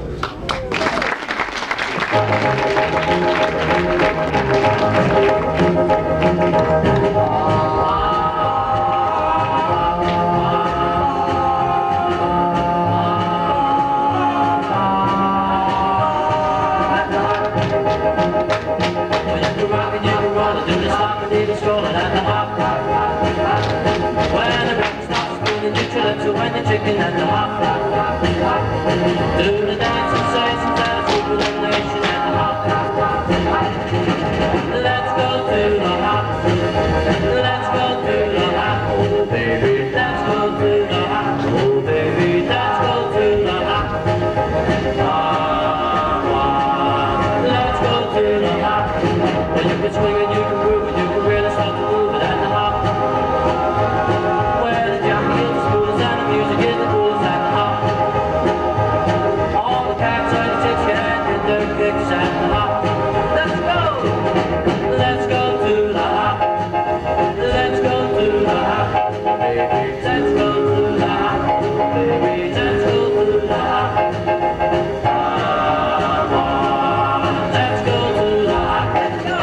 When the chicken and the hop, do the dance and say some dance with elimination and the hop. Let's go to the hop. Let's go to the hop. Oh baby, let's go to the hop. Oh baby, let's go to the hop. Let's go to the hop. When you can swing and you can groove and you can really start to move it at the hop. Where the jockey is the smoothest and the music is the coolest at the hop. All the cats and the chicks can get their kicks at the hop. Let's go! Let's go to the hop. Let's go to the hop. Baby, let's go to the hop. Baby, let's go to the hop. Let's go to the hop. Let's go!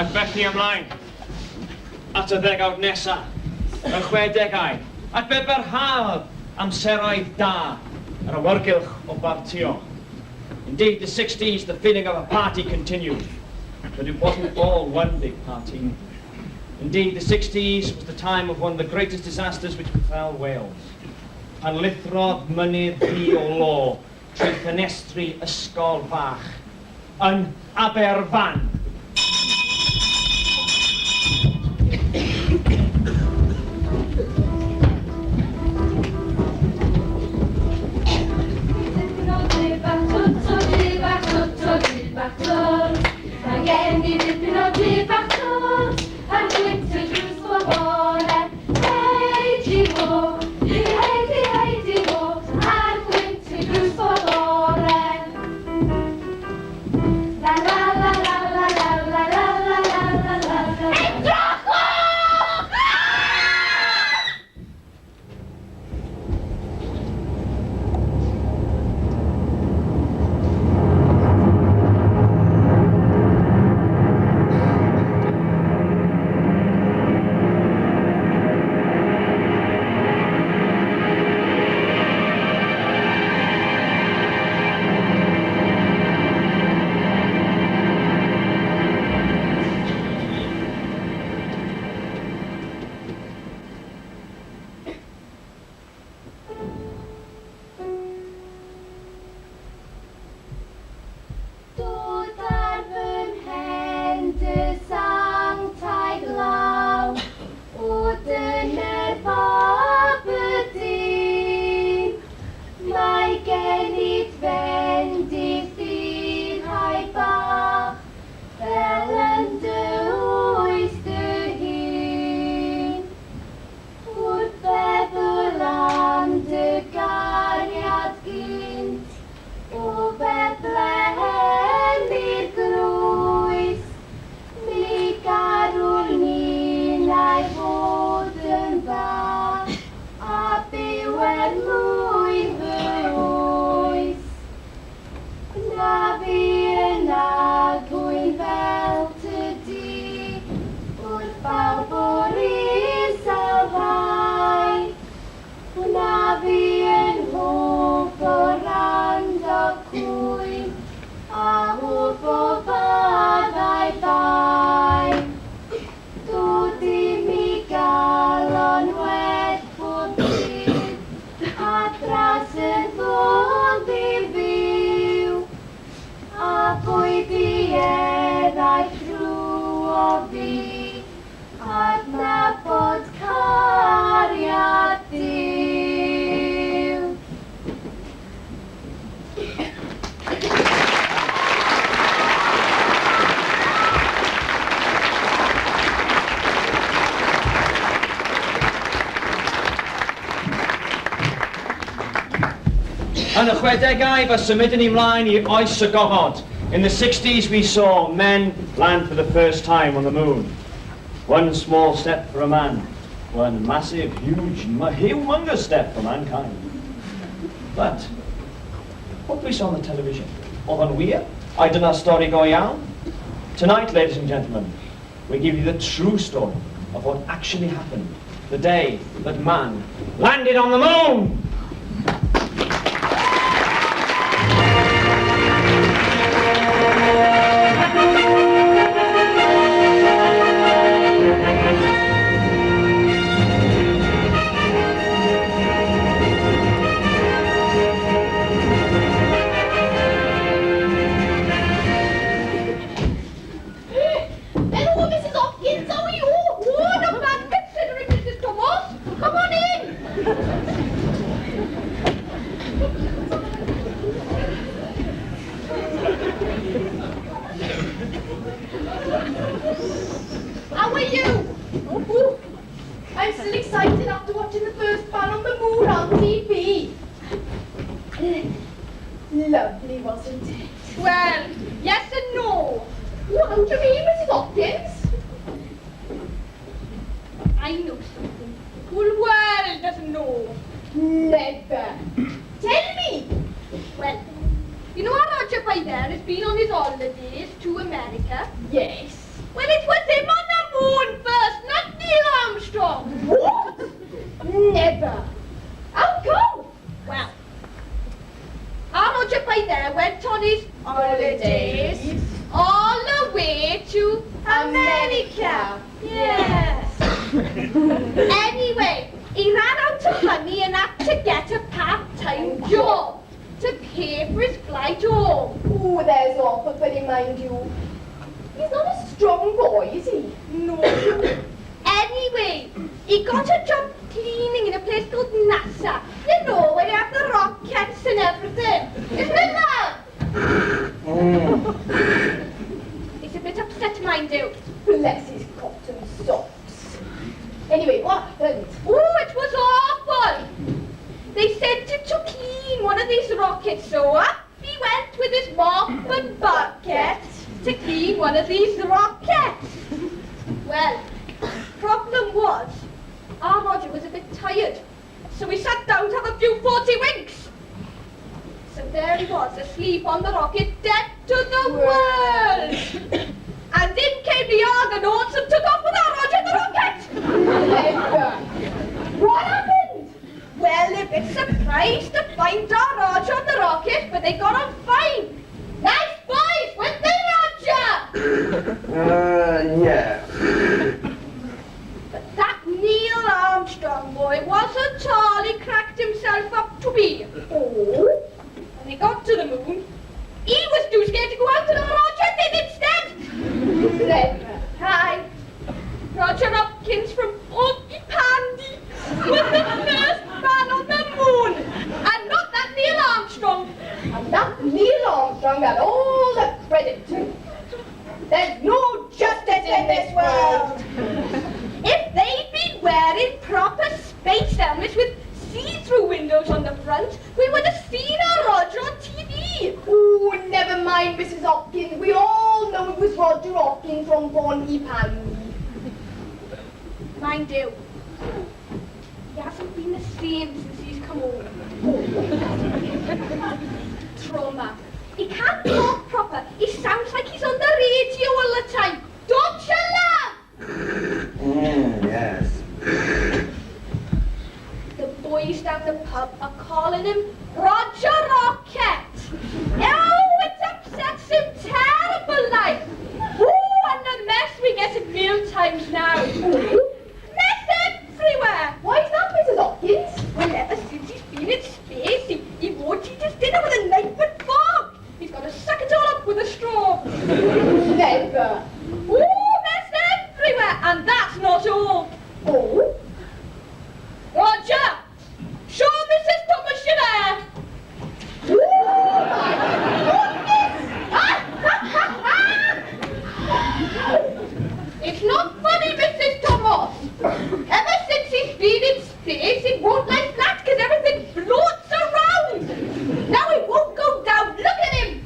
Ac felly ymlaen at y ddegawd nesa, y 60au, ac fe barhaodd amseroedd da ar awyrgylch o bartio. Indeed, the 60s, the feeling of a party continued, but it wasn't all one big party. Indeed, the 60s was the time of one of the greatest disasters which befell Wales. Pan lithrodd mynydd ddi o lo trwy ffenestri ysgol fach yn Aberfan. Mae gen i dipyn o dib bach tot, a'r gwynt y drws o bore. Hei di mo, hei di mo, a'r gwynt y drws o bore. La la la la la la la la la la la la la. Edrychwch! Yn y 60au, fe symud ni ymlaen i oes y gofod. In the 60s, we saw men land for the first time on the moon. One small step for a man, one massive, huge, humongous step for mankind. But, what we saw on the television, oedd yn wir? I dyna'r stori go iawn? Tonight, ladies and gentlemen, we give you the true story of what actually happened the day that man landed on the moon! Lovely, wasn't it? Well, yes and no. What do you mean, Mrs. Hopkins? I know something. Whole world doesn't know. Never. Tell me. Well, you know our Roger Piper has been on his holidays to America? Yes. Well, it was him on the moon first, not Neil Armstrong. What? Never. How come? Well, our Roger by there went on his holidays all the way to America. Yes. Anyway, he ran out of money and had to get a part-time job to pay for his flight home. Oh, there's awful, but mind you. He's not a strong boy, is he? No. Anyway, he got a job cleaning in a place called NASA. You know, where you have the rockets and everything. Isn't it, love? He's a bit upset, mind you. Bless his cotton socks. Anyway, what happened? Oh, it was awful. They sent him to clean one of these rockets, so up he went with his mop and bucket to clean one of these rockets. Well, problem was, our Roger was a bit tired, so he sat down to have a few 40 winks. So there he was, asleep on the rocket, dead to the world. And in came the Argonauts and took off with our Roger the rocket. What happened? Well, a bit surprised to find our Roger on the rocket, but they got on fine. Nice boys, weren't they, Roger? Yeah. But that Neil Armstrong boy wasn't all he cracked himself up to be. Oh? When they got to the moon, he was too scared to go out, and our Roger did instead. Clever. Hi. Roger Hopkins from Porky Pandy was the first man on the moon, and not that Neil Armstrong. And that Neil Armstrong had all the credit too. There's no justice in this world. If they'd been wearing proper space helmets with see-through windows on the front, we would have seen our Roger on TV. Oh, never mind, Mrs. Hopkins. We all know it was Roger Hopkins from Porky Pandy. Mind you, he hasn't been the same since he's come home. Trauma. He can't talk proper. He sounds like he's on the radio all the time. Don't you, love? Yes. The boys down the pub are calling him Roger Rocket. Oh, it upsets him terrible like. Oh, and the mess we get at meal times now. Mess everywhere. Why is that, Mrs. Hopkins? Well, ever since he's been in space, he won't eat his dinner with a knife and fork. He's got to suck it all up with a straw. Never. Oh, mess everywhere, and that's not all. Oh? Roger, show Mrs. Thomas your hair. Oh, my goodness! It's not funny, Mrs. Thomas. Ever since he's been in space, it won't lie flat because everything floats around. Now it won't go down. Look at him.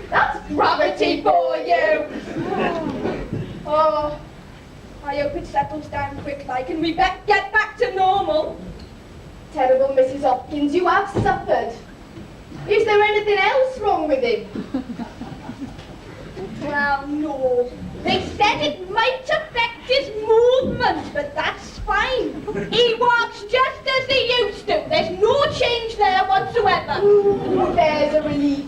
That's gravity for you. Oh, I hope it settles down quick like and we get back to normal. Terrible, Mrs. Hopkins, you have suffered. Is there anything else wrong with him? Well, no. They said it might affect his movement, but that's fine. He walks just as he used to. There's no change there whatsoever. Ooh, there's a relief.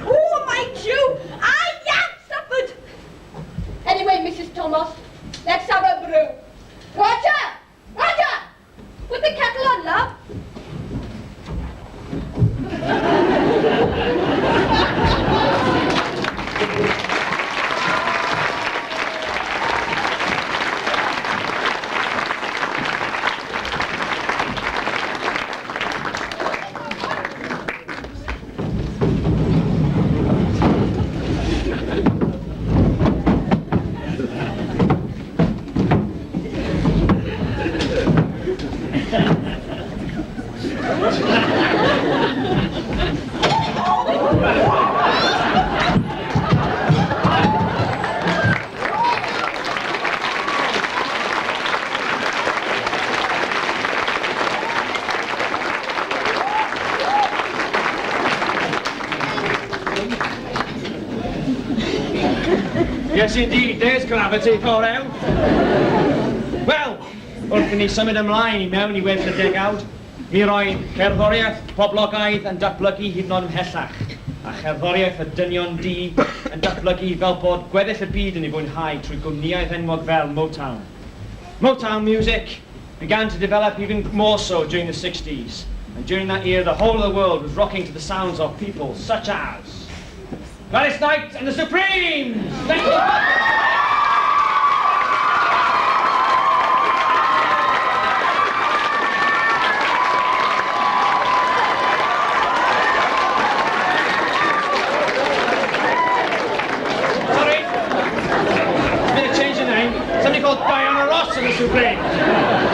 Oh, mind you, I have suffered. Anyway, Mrs. Thomas, let's have a brew. Roger! Roger! Put the kettle on, love. Yes, indeed, there's gravity for him. Wel, wrth i ni symud ymlaen I mewn I werth y degawd, mi roedd cerddoriaeth poblogaidd yn datblygu hyd yn oed ymhellach, a cherddoriaeth y dynion di yn datblygu fel bod gweddill y byd yn ei fwynhau trwy gwmnïau enwog fel Motown. Motown music began to develop even more so during the 60s, and during that year the whole of the world was rocking to the sounds of people such as Gladys Knight and the Supremes! Thank you! Sorry, I'm going to change the name. Somebody called Diana Ross and the Supremes.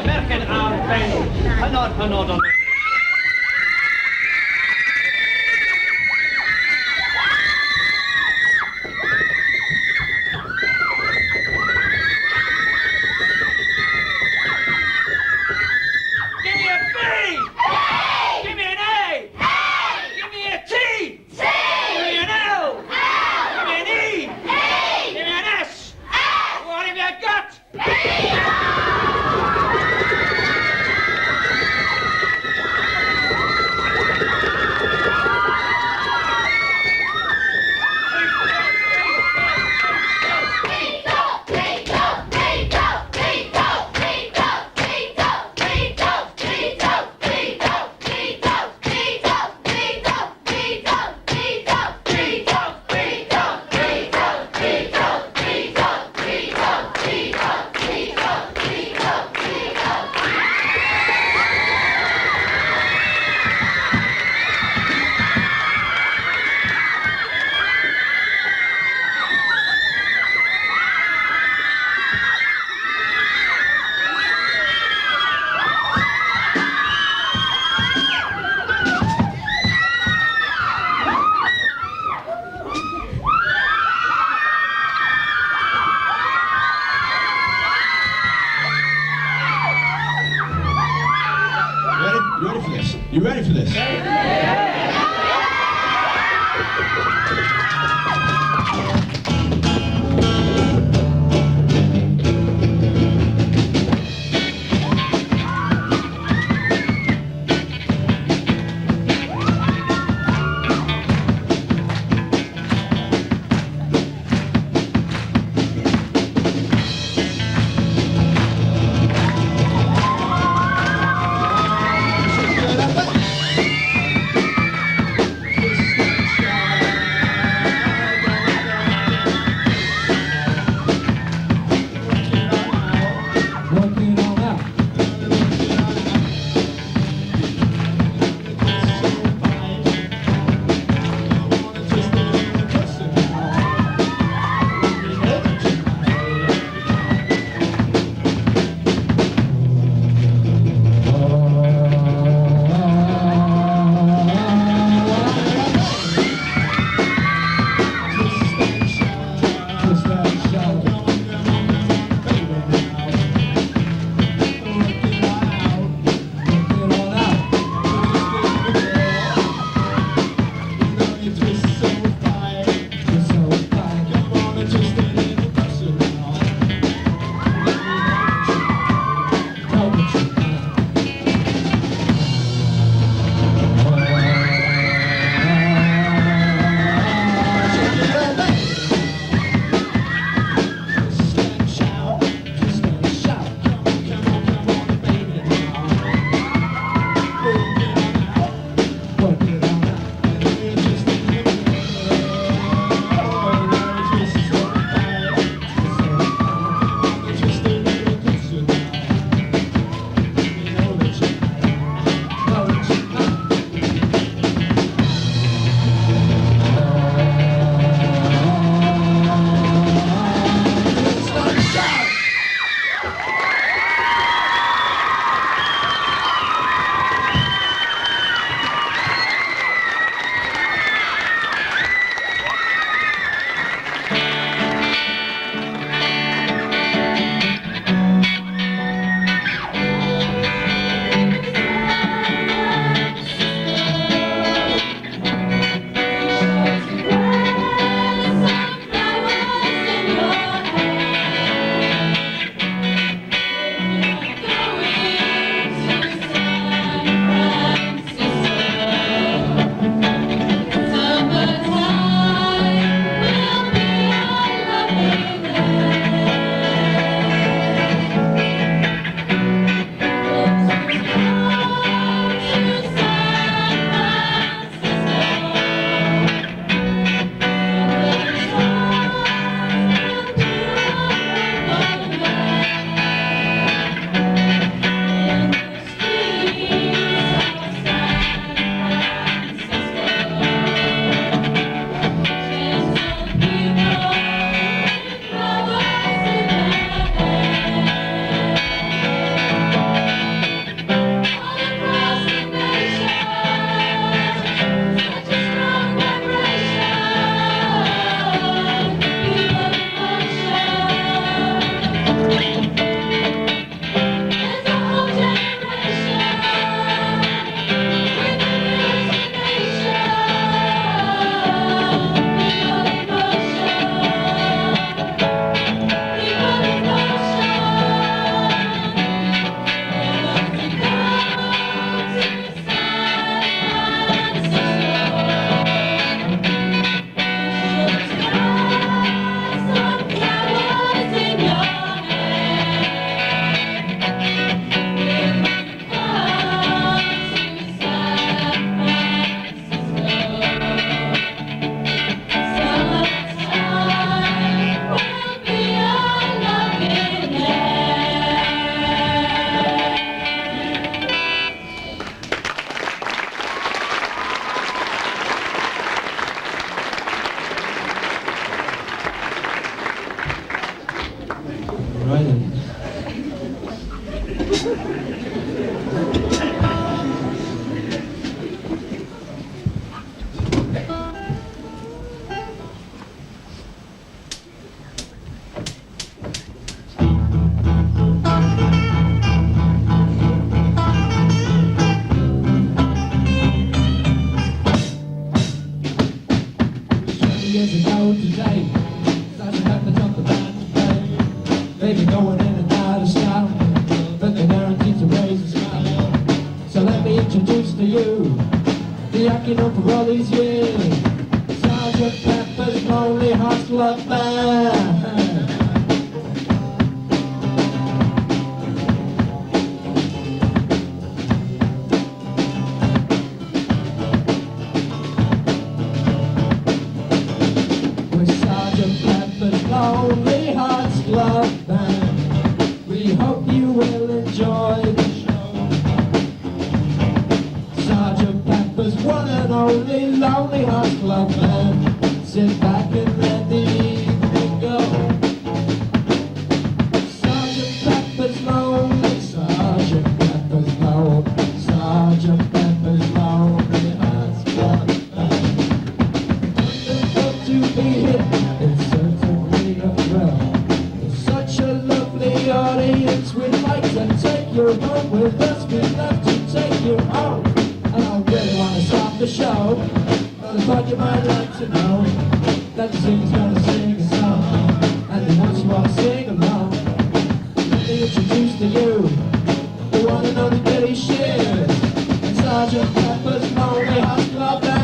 Merchen ar ben, hynod o You ready for this? for today. Sergeant Pepper jumped the band to play. They've been going in and out of style, but they're guaranteed to raise a smile. So let me introduce to you the acting up for all these years, Sergeant Pepper's Lonely Hearts Club Band. Lonely Hearts Club Band, we hope you will enjoy the show. Sergeant Pepper's one and only Lonely Hearts Club Band, sit back and let the evening go. Sergeant Pepper's lonely, Sergeant Pepper's lonely, Sergeant Pepper's Lonely Hearts Club Band. Wonderful to be here, it's certainly a thrill. Such a lovely audience, we'd like to take you home with us. We'd love to take you home. And I really want to start the show, but I thought you might like to know that the singer's gonna sing a song, and he wants you all to sing along. Let me introduce to you the one and only Billy Shears and Sergeant Pepper's Lonely Hearts Club Band.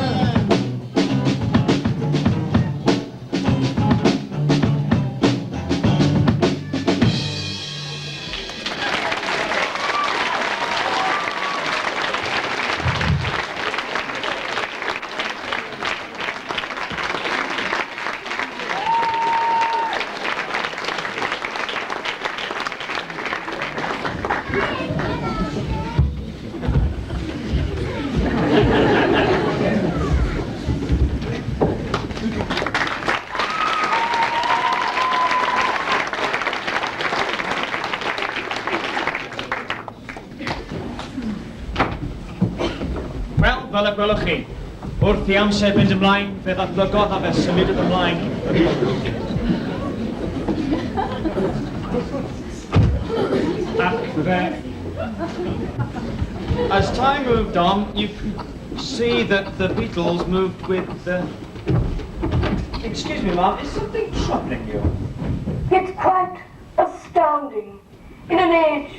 Fel y gwelwch chi, wrth I amser fynd ymlaen, fe ddatblygodd a fe symudodd ymlaen. Ac fe... As time moved on, you could see that the Beatles moved with the... Excuse me, Mum, is something troubling you? It's quite astounding. In an age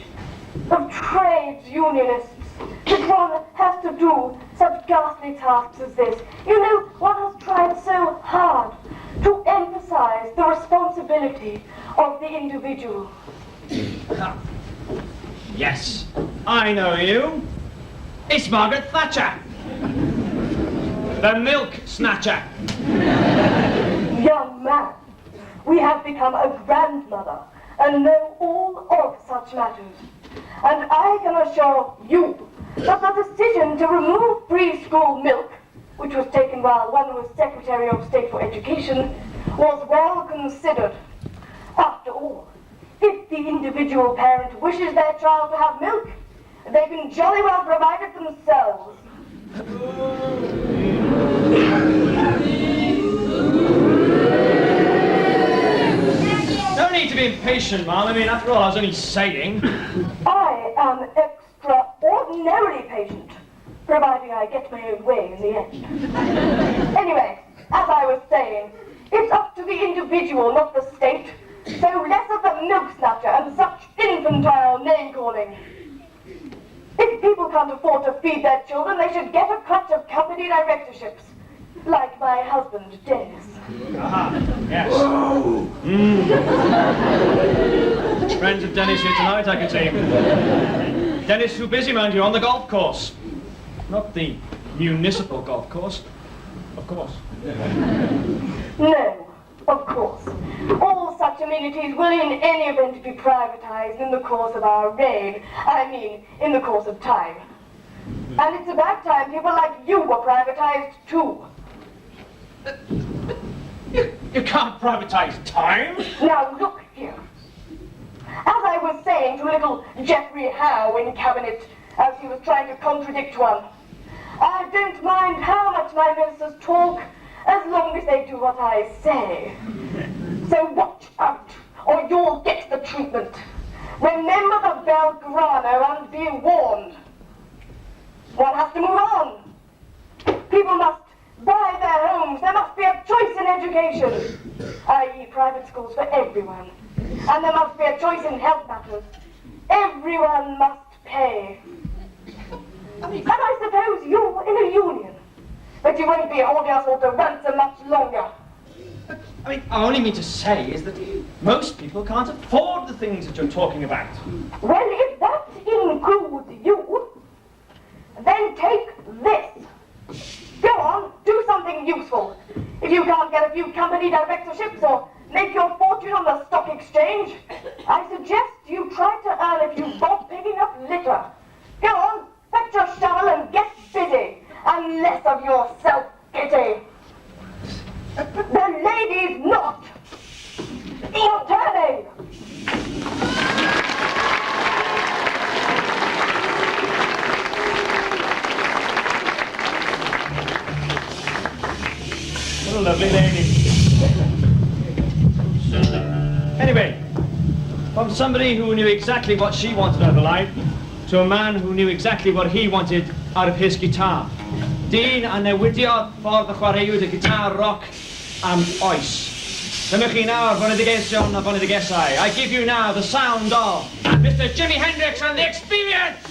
of trades unionists, that one has to do such ghastly tasks as this. You know, one has tried so hard to emphasize the responsibility of the individual. Yes, I know you. It's Margaret Thatcher. The milk snatcher. Young man, we have become a grandmother and know all of such matters. And I can assure you that the decision to remove preschool milk, which was taken while one was Secretary of State for Education, was well considered. After all, if the individual parent wishes their child to have milk, they can jolly well provide it themselves. No need to be impatient, Mum. I mean, after all, I was only saying. I am extraordinarily patient, providing I get my own way in the end. Anyway, as I was saying, it's up to the individual, not the state. So less of the milk snatcher and such infantile name-calling. If people can't afford to feed their children, they should get a clutch of company directorships. Like my husband, Dennis. Aha, yes. Friends of Dennis here tonight, I can see. Dennis too busy, mind you, on the golf course. Not the municipal golf course, of course. No, of course. All such amenities will in any event be privatized in the course of our reign. I mean, in the course of time. And it's about time people like you were privatized too. You can't privatize time. Now look here. As I was saying to little Geoffrey Howe in cabinet as he was trying to contradict one, I don't mind how much my ministers talk as long as they do what I say. So watch out, or you'll get the treatment. Remember the Belgrano and be warned. One has to move on. People must buy their homes. There must be a choice in education. private schools for everyone. And there must be a choice in health matters. Everyone must pay. And I suppose you're in a union. But you won't be holding us all to ransom much longer. I mean, I only mean to say is that most people can't afford the things that you're talking about. Well, if that includes you, then take this. Go on, do something useful. If you can't get a few company directorships or make your fortune on the stock exchange, I suggest you try to earn a few bob picking up litter. Go on, fetch your shovel and get busy, and less of your self-pity. The lady's not your turning. What a lovely lady. Anyway, from somebody who knew exactly what she wanted out of life to a man who knew exactly what he wanted out of his guitar. Dyn a newidiodd ffordd o chwaraewyd y gitar rock am oes. Dyma chi nawr, bonedigesion a bonedigesau. I give you now the sound of Mr. Jimi Hendrix and the Experience!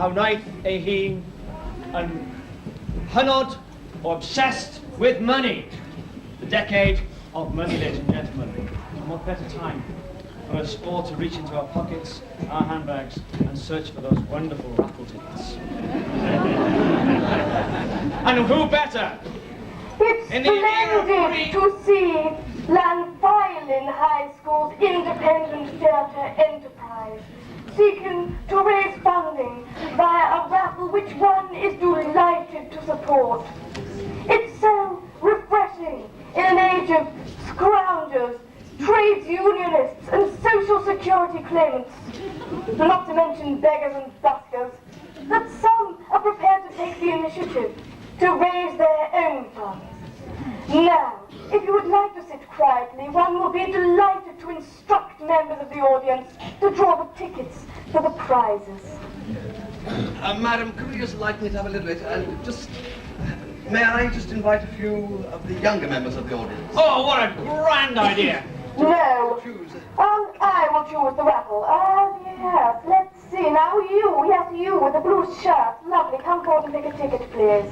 how wnaeth ei hun yn hynod or obsessed with money. The decade of money, ladies and gentlemen. And what better time for us all to reach into our pockets, our handbags, and search for those wonderful raffle tickets. And who better? It's splendid to see Llanfeilin High School's independent theatre enterprise seeking to raise funding via a raffle which one is delighted to support. It's so refreshing in an age of scroungers, trades unionists and social security claimants, not to mention beggars and buskers, that some are prepared to take the initiative to raise their own funds. Now, if you would like to sit quietly, one will be delighted to instruct members of the audience to draw the tickets for the prizes. Madam, could you just like me to have a little bit and just... May I just invite a few of the younger members of the audience? Oh, what a grand idea! No. I will choose the raffle. Yes, let's see. Now you with the blue shirt. Lovely. Come forward and take a ticket, please.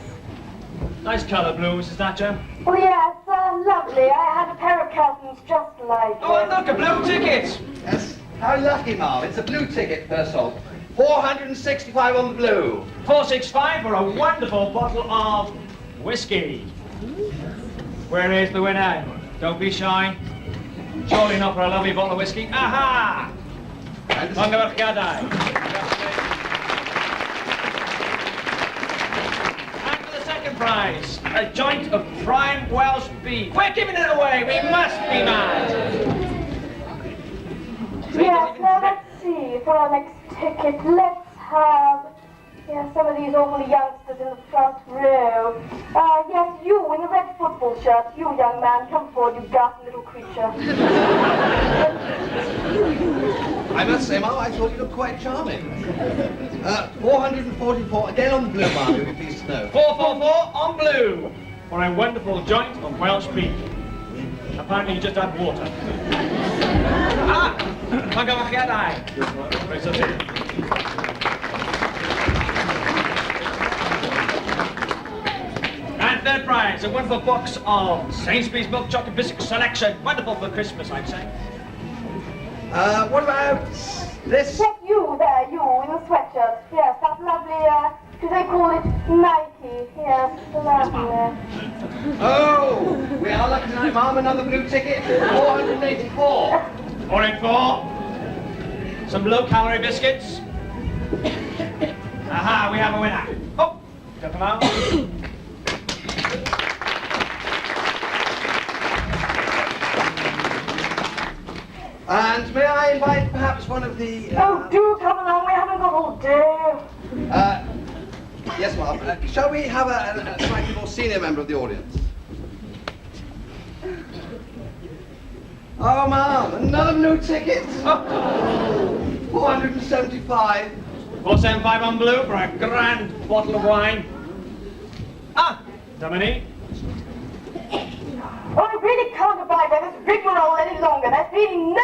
Nice colour, blue, Mrs. Thatcher. Oh, yes, lovely. I had a pair of curtains just like Oh, look, a blue ticket! Yes. How lucky, Ma'am. It's a blue ticket, first off. 465 on the blue. 465 for a wonderful bottle of whiskey. Where is the winner? Don't be shy. Surely not for a lovely bottle of whiskey. Aha! Mangawachgadai. And for the second prize, a joint of prime Welsh beef. We're giving it away. We must be mad. Yes, now let's see. For our next ticket, let's have... Yes, some of these awful youngsters in the front row. Yes, you in the red football shirt. You, young man, come forward, you ghastly little creature. I must say, Ma'am, I thought you looked quite charming. 444, again on the blue, Ma'am, you'll be pleased to know. 444 on blue for a wonderful joint of Welsh beef. Apparently you just had water. Mangawachgadai. Very sorry. And third prize, a wonderful box of Sainsbury's milk chocolate biscuit selection. Wonderful for Christmas, I'd say. What about this? Yes, you there, you in the sweatshirt. Yes, that lovely, do they call it Nike? Yes, the lovely. Oh, we are lucky tonight, Ma'am. Another blue ticket. 484. 484. Some low-calorie biscuits. Aha, we have a winner. Oh, got them out. And may I invite perhaps one of the... Oh, do come along, we haven't got all day. Yes, Ma'am. Shall we have a slightly more senior member of the audience? Oh, Ma'am, another blue ticket. 475. 475 on blue for a grand bottle of wine. Ah, Dominique. Oh, I really can't abide by this rigmarole any longer. There's been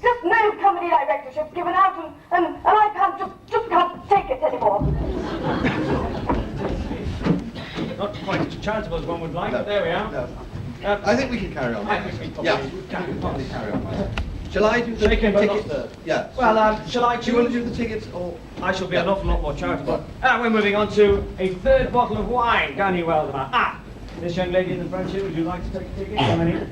just no comedy directorship given out, and I just can't take it anymore. Not quite as charitable as one would like, but there we are. No. I think we can carry on. I think we can probably carry on. Shall I do the Shaken but not tickets? stirred. Yeah. Well, shall I choose? Do you want to do the tickets, or...? I shall be an awful lot more charitable. We're moving on to a third bottle of wine. Garni Waldemar. This young lady in the front here, would you like to take a ticket? How many?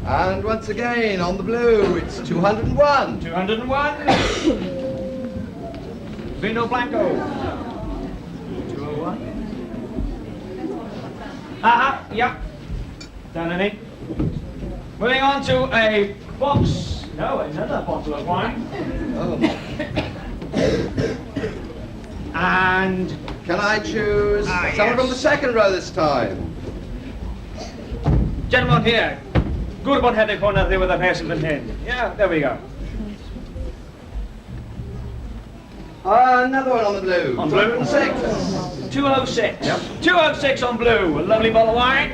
And once again, on the blue, it's 201. 201. Vino Blanco. 201. Aha, yeah. Done any? Moving on to a box. No, another bottle of wine. Oh. And... Can I choose someone from the second row this time? Gentleman here. Gwrbon heddiw hwn ar ddiwedd y person fan hyn. Yeah, there we go. Another one on the blue. On blue? 206. 206. Yep. 206 on blue. A lovely bottle of wine.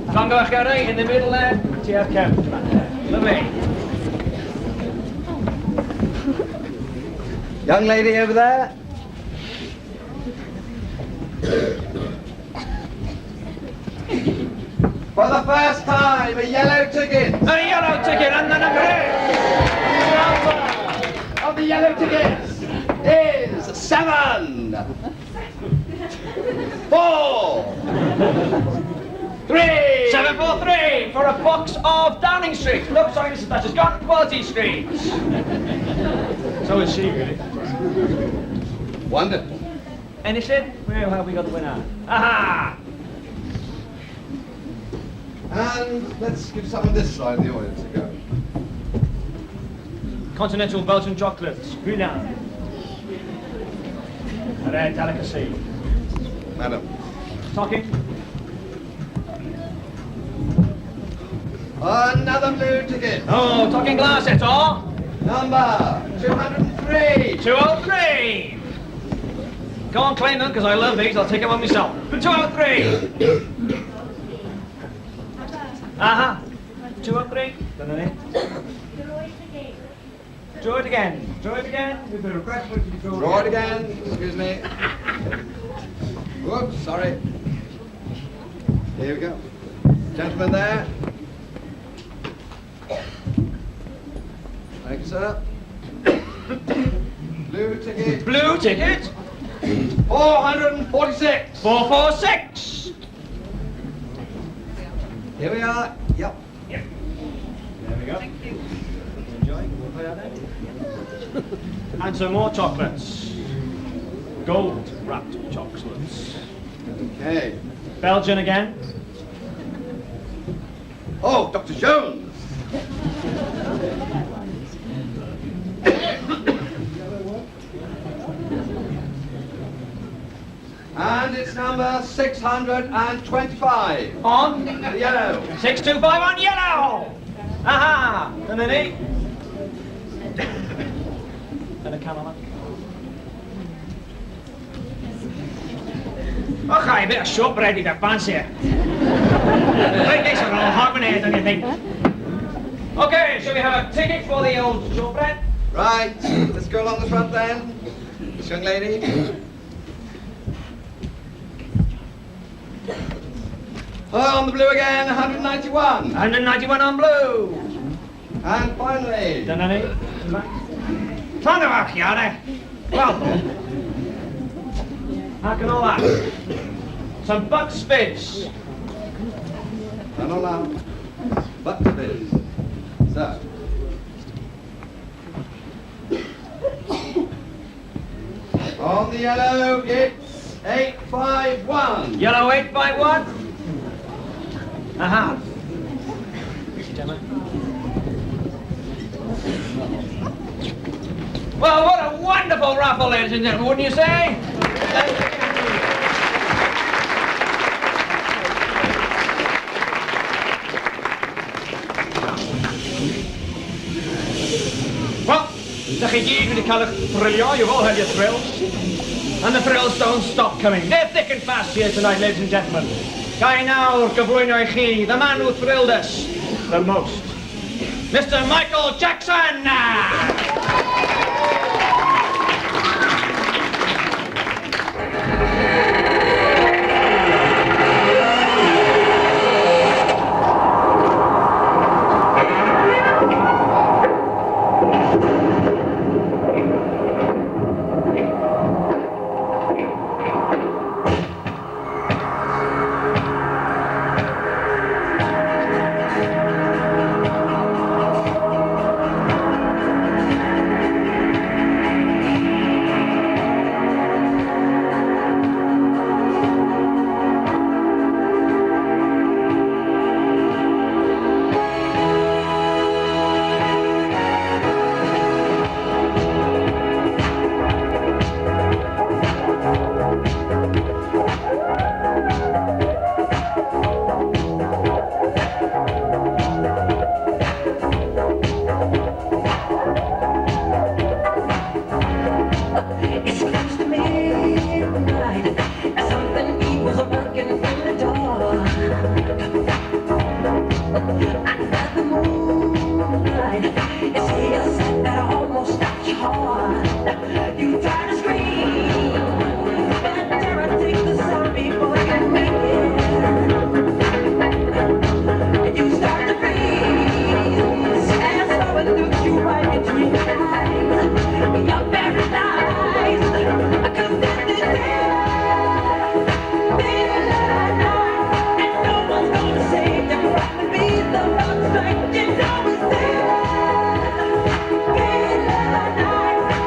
Mangawachgadai in the middle there. TF Kemp. Lovely. Young lady over there. For the first time, a yellow ticket. A yellow ticket and the number The of the yellow tickets is 7, 4, 3. 743 for a box of Downing Street. Look, sorry, Mrs. Thatcher's gone. Quality Street. So is she, really. Wonderful. Anything? Where have we got the winner? Aha! And let's give some of this side of the audience a go. Continental Belgian chocolates. Brilliant. A rare delicacy. Madam. Talking. Another blue ticket. Oh, talking glass, et al. Number 203. 203. Go on, claim them, because I love these. I'll take them on myself. 203. Aha. 203. Draw it again. Draw it again. We've got a request for you to draw Draw it again. Excuse me. Whoops, sorry. Here we go. Gentleman there. Thank you, sir. Blue ticket. Blue ticket. 446. 446. Here we are. Yep. Yep. There we go. Thank you. Enjoy. We'll put that there. And some more chocolates. Gold wrapped chocolates. Okay. Belgian again. Oh, Dr. Jones. And it's number 625. On? The yellow. 625 on yellow! Aha! And then 8. And a camera. Okay, a bit of shortbread you got fancy. Right, nice and all harmony, don't you think? Okay, shall we have a ticket for the old shortbread? Right, let's go along the front then. This young lady. On the blue again, 191. 191 on blue. And finally. Thunderwork, Yara. Well done. How can all that? Some Bucks Fizz. And all that. Bucks Fizz. So. On the yellow, it's 851. Yellow 851. Aha. Well, what a wonderful raffle, ladies and gentlemen, wouldn't you say? Well, dach chi gyd wedi cael eich thrilio, you've all had your thrills. And the thrills don't stop coming. They're thick and fast here tonight, ladies and gentlemen. Gai nawr gyflwyno I chi, the man who thrilled us the most, Mr. Michael Jackson! It's here, that almost stopped your heart. You try to scream, but terror takes the sound before you make it. And you start to freeze, and so it looks you right between the eyes. You're paralyzed, cause this is it. And no one's gonna save you from me. The road straight, you know it's there.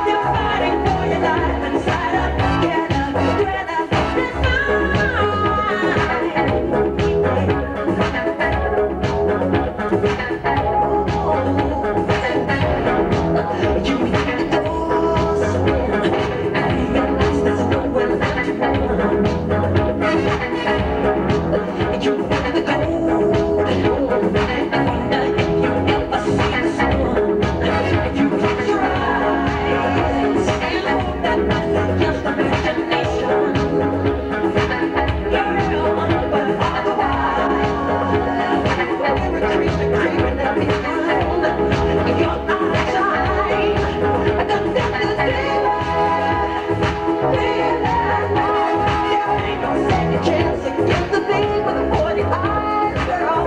You're fighting for your life inside a together, you hit the door slam, and realize there's nowhere left to run. You hit the cold, and wonder if you ever see the sun. You close your eyes and hope that this is just imagination. Girl, but otherwise, every creature creeping at me behind. Your eyes shine, I got that to say. There ain't no second chance against the thing with the 40 eyes, girl.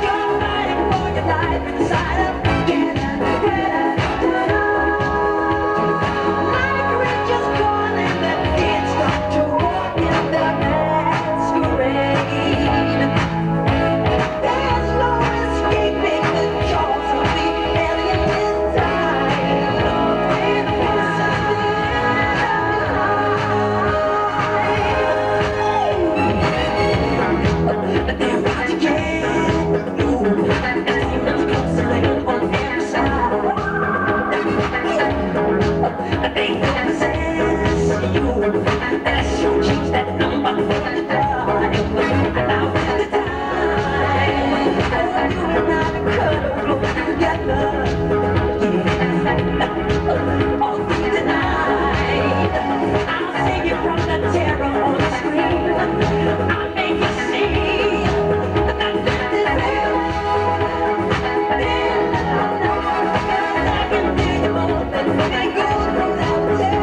You're fighting for your life inside of like creatures calling that can't stop to walk in the masquerade. There's no escaping the jaws of the alien inside. And once but they're out to get you, and demons constantly on every side. They don't possess you, that's your cheeks, that number for the die. Now is the time for you and I to cuddle close together. All through the night, I'll save you from the terror on the screen. I'll make you see that this is real. I can do you more than they go through that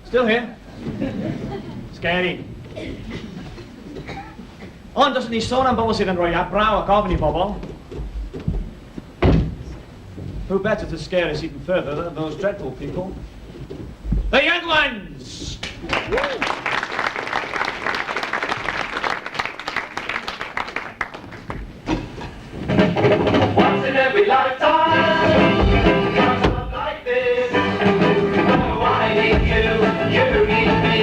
Still here? Scary. Ond os ni sôn am bobl sydd yn rhoi abraw ac ofn I bobl, who better to scare us even further than those dreadful people? The young ones! Once in every lifetime, comes up like this. Oh, I need you, you need me.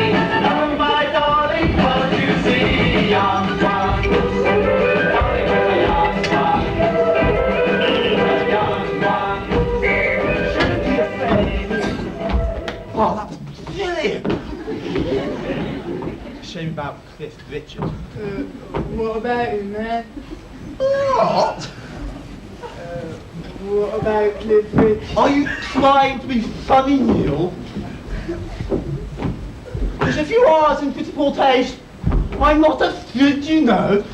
Oh, my darling, can't you see? Young ones, darling, we're the young ones. The young ones, shouldn't be afraid. Oh, that was brilliant. Shame about Cliff Richard. What about him, man? What? What about Cliff Richard? Are you trying to be funny, Neil? Because if you are in good poor taste, I'm not a frid, you know.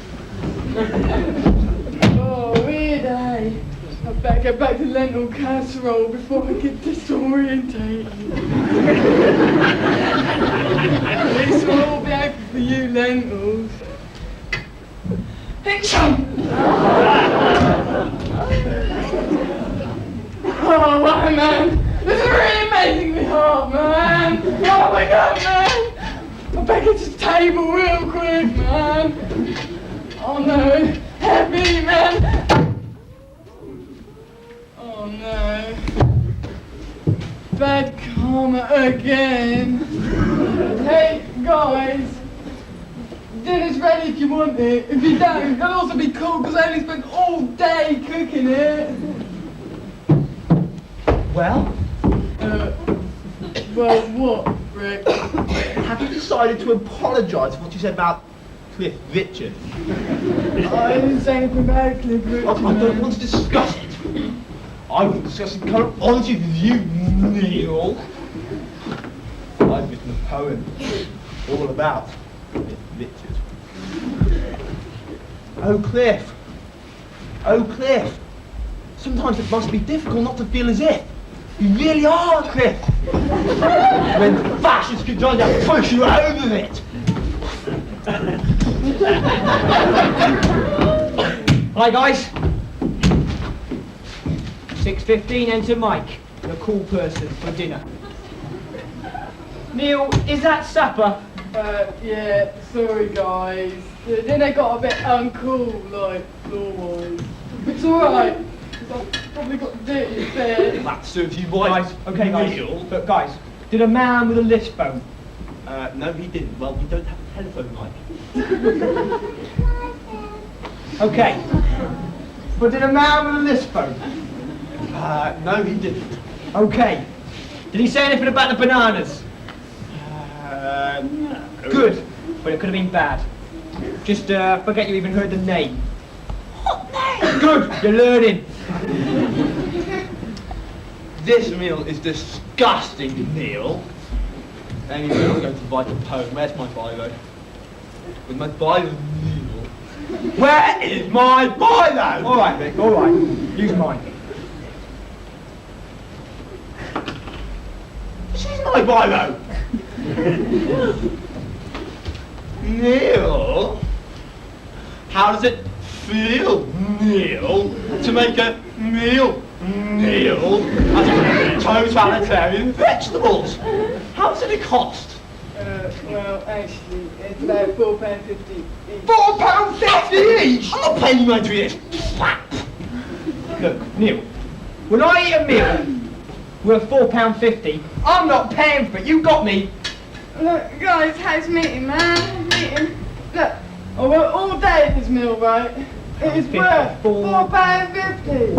Oh, weird, eh? I better get back to lentil casserole before I get disorientated. This will all be open for you, lentils. Oh, wow, man. This is really making me hard, man. Oh, my God, man. I better get to the table real quick, man. Oh, no. Heavy, man. Oh, no. Bad karma again. Hey, guys. Dinner's ready if you want it. If you don't, it'll also be cool because I only spent all day cooking it. Well? Well, what, Rick? Have you decided to apologise for what you said about Cliff Richard. I didn't say anything about Cliff Richard. I don't want to discuss it. I will discuss it current honesty with you, Neil. I've written a poem all about Cliff Richard. Oh, Cliff. Oh, Cliff. Sometimes it must be difficult not to feel as if you really are, Cliff. When fashions can try to push you over it. Hi guys. 6:15, enter Mike, the cool person for dinner. Neil, is that supper? Yeah, sorry guys. The dinner got a bit uncool, like, floor-wise. It's alright, because I've probably got dirty bed. That serves you right. Guys, okay guys, Neil. but guys, did a man with a lisp phone? No, he didn't. Well, we don't have a telephone, Mike. Okay. But did a man with a lisp phone? No, he didn't. Okay. Did he say anything about the bananas? No. Good, but it could have been bad. Just forget you even heard the name. What name? Good, you're learning. This meal is disgusting, Neil. Anyway, I'm going to write a poem. Where's my Bible? With my Bible, Neil. Where is my Bible? All right, Vic, all right. Use mine. This is my Bible. Neil, how does it feel, Neil, to make a meal, Neil, out of totalitarian vegetables? How much did it cost? Well, actually, it's about £4.50 each. £4.50 each? I'm not paying you money to eat this. Look, Neil, when I eat a meal worth £4.50, I'm not paying for it. You got me. Look, guys, how's meeting, man? Meeting. Look, I worked all day at this meal, right? It is worth £4.50.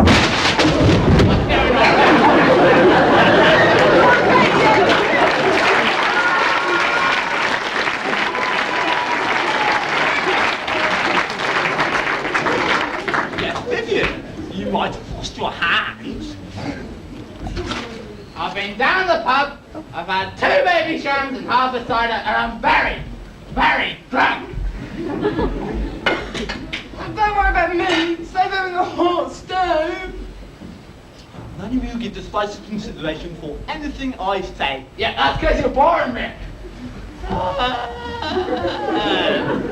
Yes, Vivian, you might have lost your hands. I've been down the pub, I've had 2 baby shams and half a cider, and I'm very, very drunk. Don't worry about me. Save it in the hot stove. None of you give decisive consideration for anything I say. Yeah, that's because you're boring me.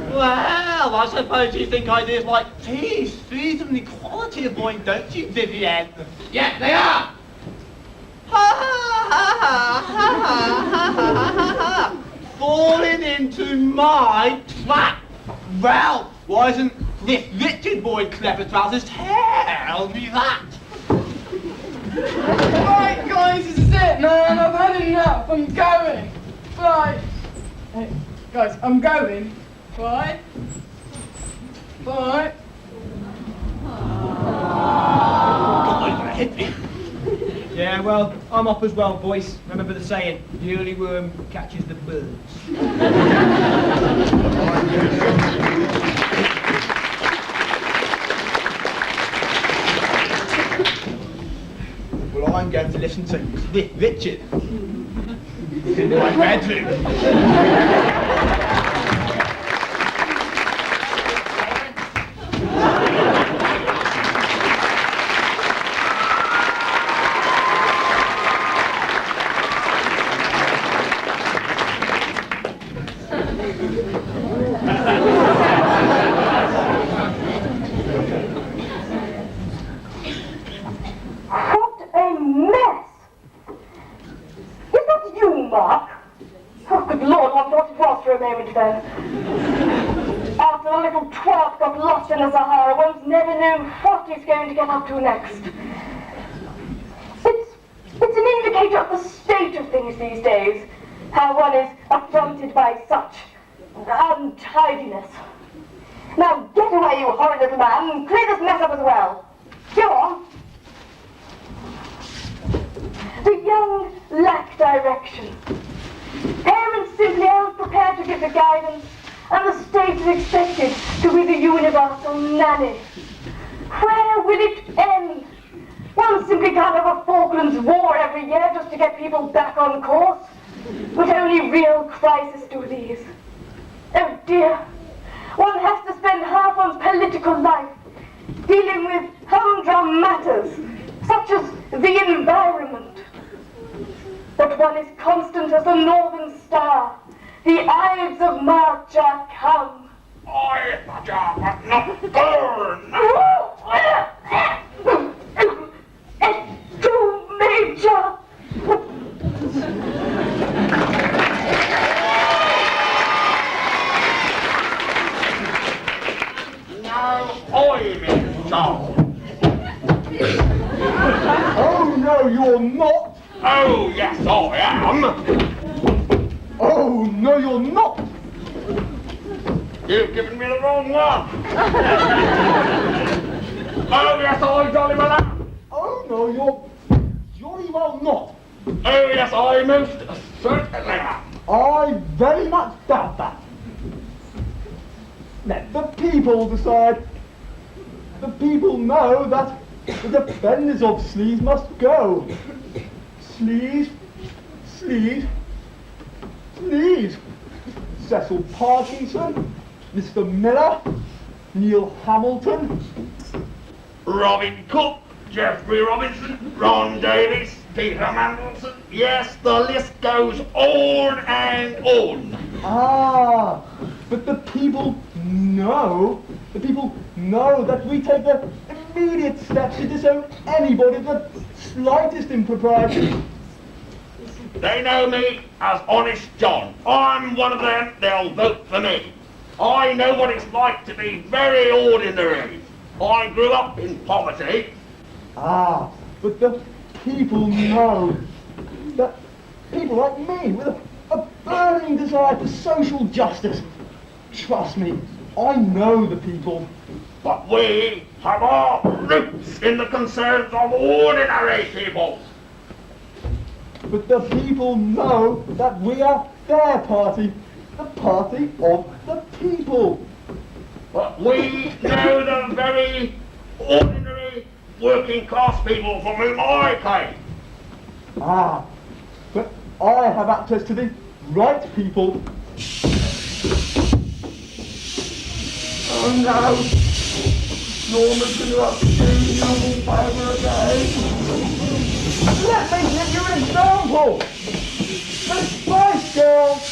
Well, I suppose you think ideas like peace, freedom, and equality are boring, don't you, Vivian? Yeah, they are. Falling into my trap. Well, why isn't this Richard boy clever trousers tell me that? Right, guys, this is it, man. I've had enough. I'm going. Bye. Hey, guys, I'm going. Bye. Bye. God, hit me. Yeah, well, I'm off as well, boys. Remember the saying, the early worm catches the birds. Well, I'm going to listen to Cliff Richard in my bedroom. After the little twat got lost in the Sahara, one's never known what he's going to get up to next. It's an indicator of the state of things these days, how one is affronted by such untidiness. Now get away, you horrid little man, and clear this mess up as well. Go on. The young lack direction. Parents simply aren't prepared to give the guidance, and the state is expected to be the universal nanny. Where will it end? One simply can't have a Falklands War every year just to get people back on course. But only real crises do these. Oh dear, one has to spend half one's political life dealing with humdrum matters, such as the environment. But one is constant as the northern star. The Ides of March are come. Ides of March, but not burn! Et tu, Major! I'm in charge. Oh no, you're not! Oh yes, I am! Oh no, you're not! You've given me the wrong one! Oh yes, I jolly well am! Oh no, you're jolly well not! Oh yes, I most certainly am! I very much doubt that. Let the people decide. The people know that the defenders of Sleaze must go. Sleaze, Sleaze, Sleaze. Cecil Parkinson, Mr. Miller, Neil Hamilton, Robin Cook, Geoffrey Robinson, Ron Davies, Peter Mandelson. Yes, the list goes on and on. Ah, but the people know that we take the immediate steps to disown anybody of the slightest impropriety. They know me as Honest John. I'm one of them, they'll vote for me. I know what it's like to be very ordinary. I grew up in poverty. Ah, but the people know that people like me with a burning desire for social justice. Trust me, I know the people. But we have our roots in the concerns of ordinary people. But the people know that we are their party, the party of the people. But we know the very ordinary working class people from whom I came. Ah, but I have access to the right people. Oh no! Norman's going to have to do double favour again. Let me give you an example. The Spice Girls.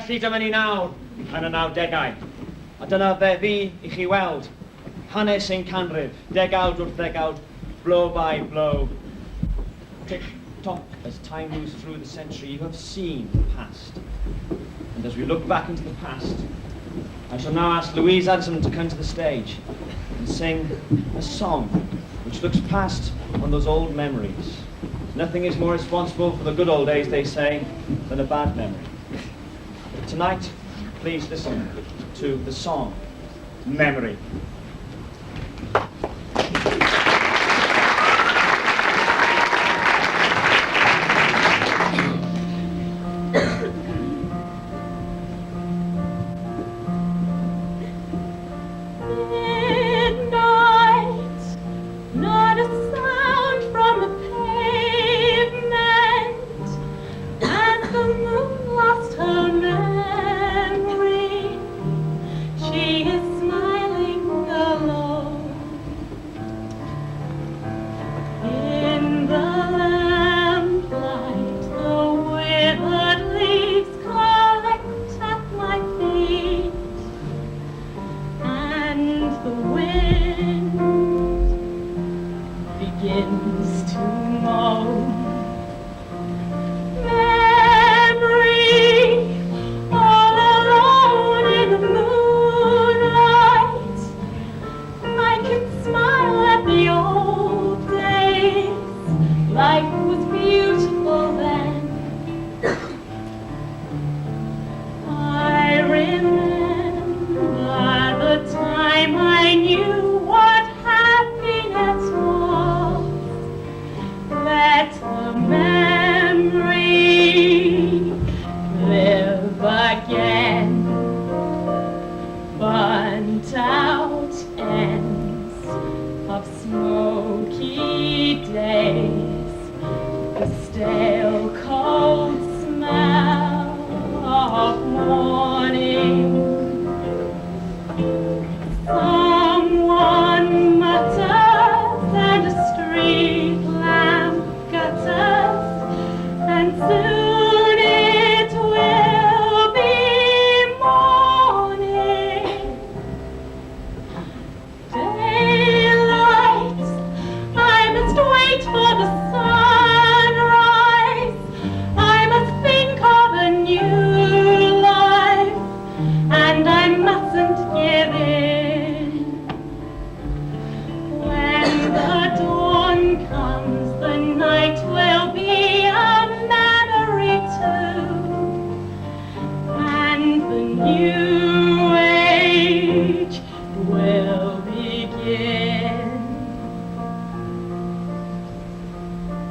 felly dyma ni nawr yn y 90au. A dyna fe fi I chi weld hanes ein canrif, degawd wrth degawd, blow by blow. Tick-tock as time moves through the century, you have seen the past. And as we look back into the past, I shall now ask Louise Addison to come to the stage and sing a song which looks past on those old memories. Nothing is more responsible for the good old days, they say, than a bad memory. Tonight, please listen to the song, Memory.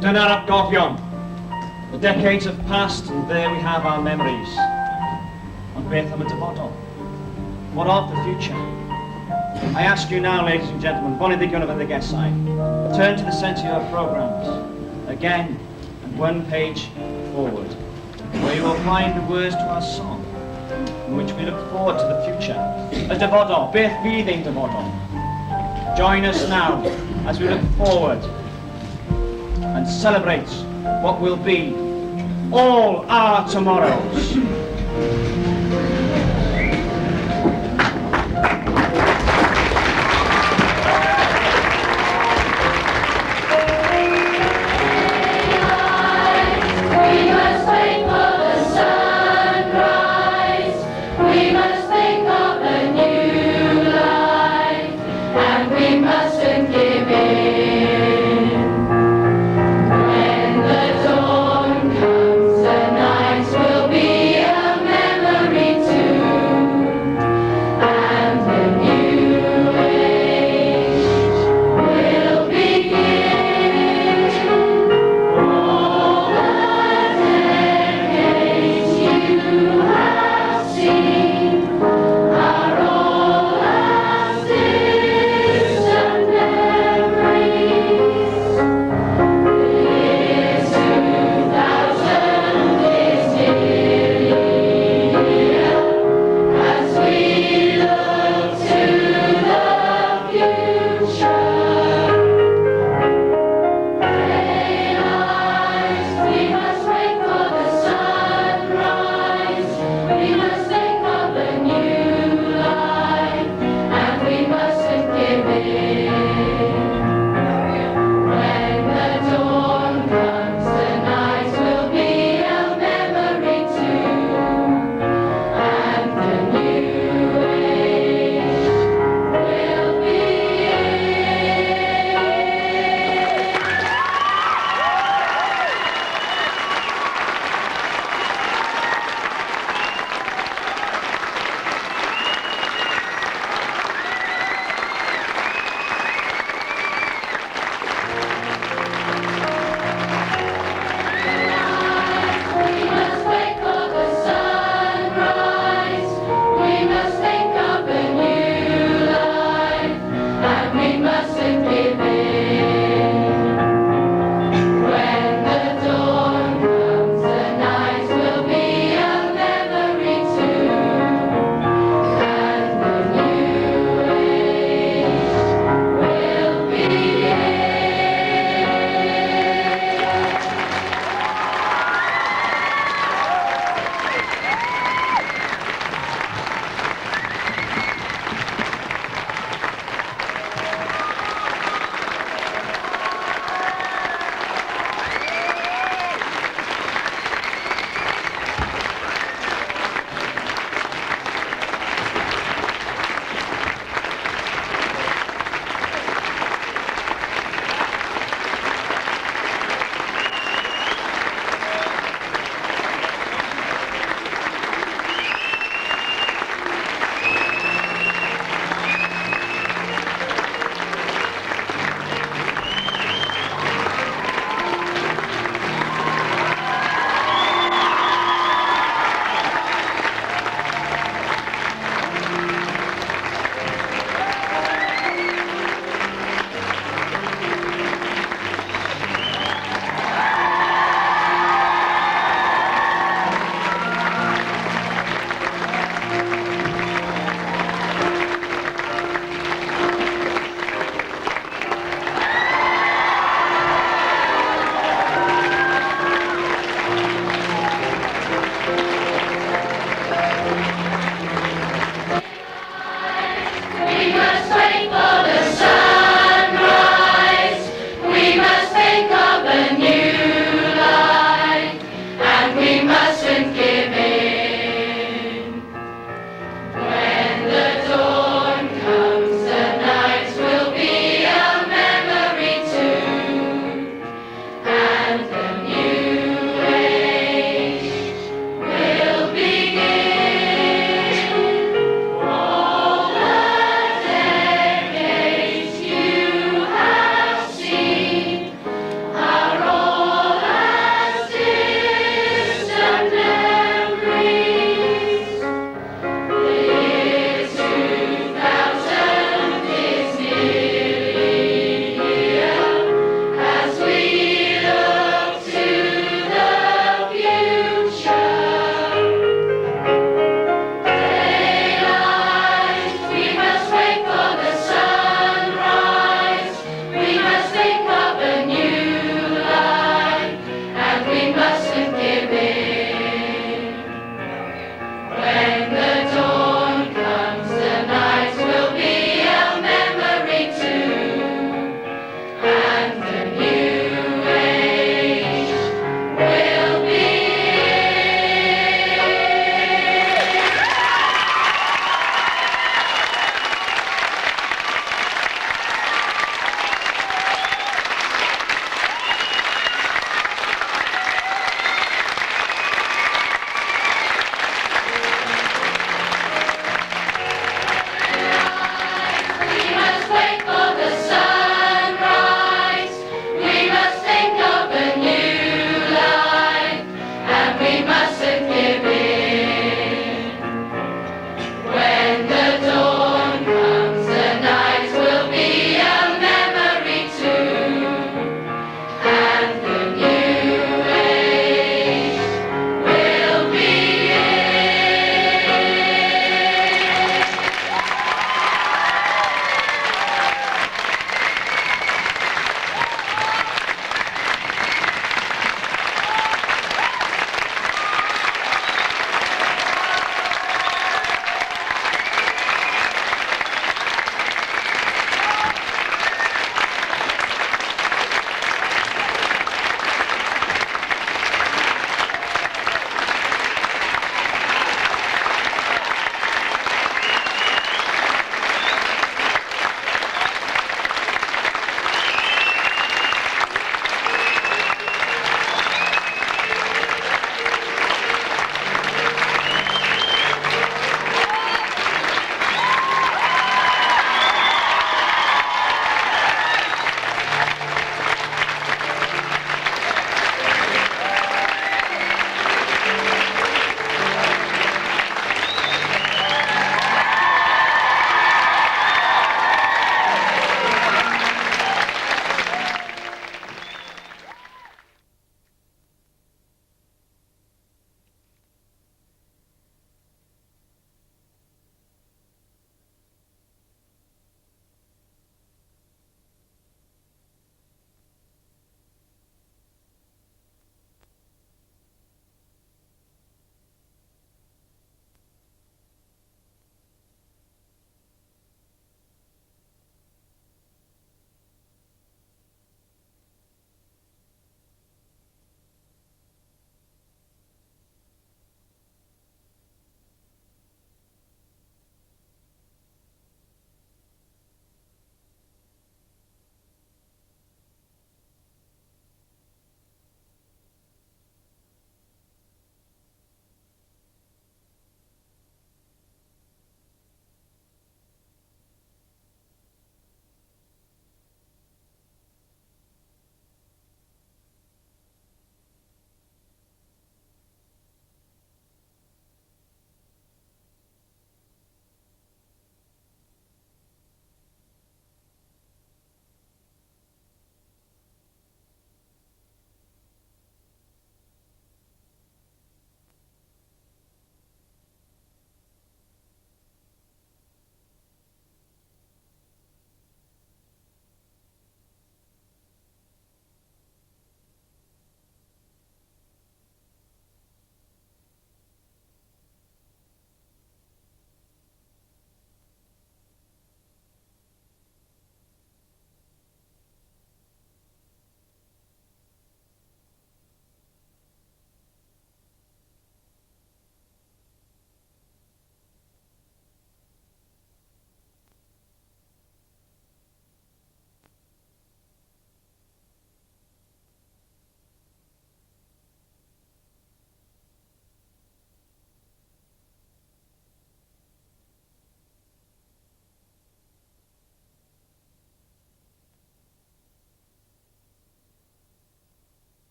Dyna'r atgofion. The decades have passed and there we have our memories. Ond beth am y dyfodol? What of the future? I ask you now, ladies and gentlemen, boneddigion o fyddigesau, turn to the centre of your programmes, again and one page forward, where you will find the words to our song, in which we look forward to the future. A dyfodol, beth fydd ein dyfodol? Join us now as we look forward and celebrate what will be all our tomorrows.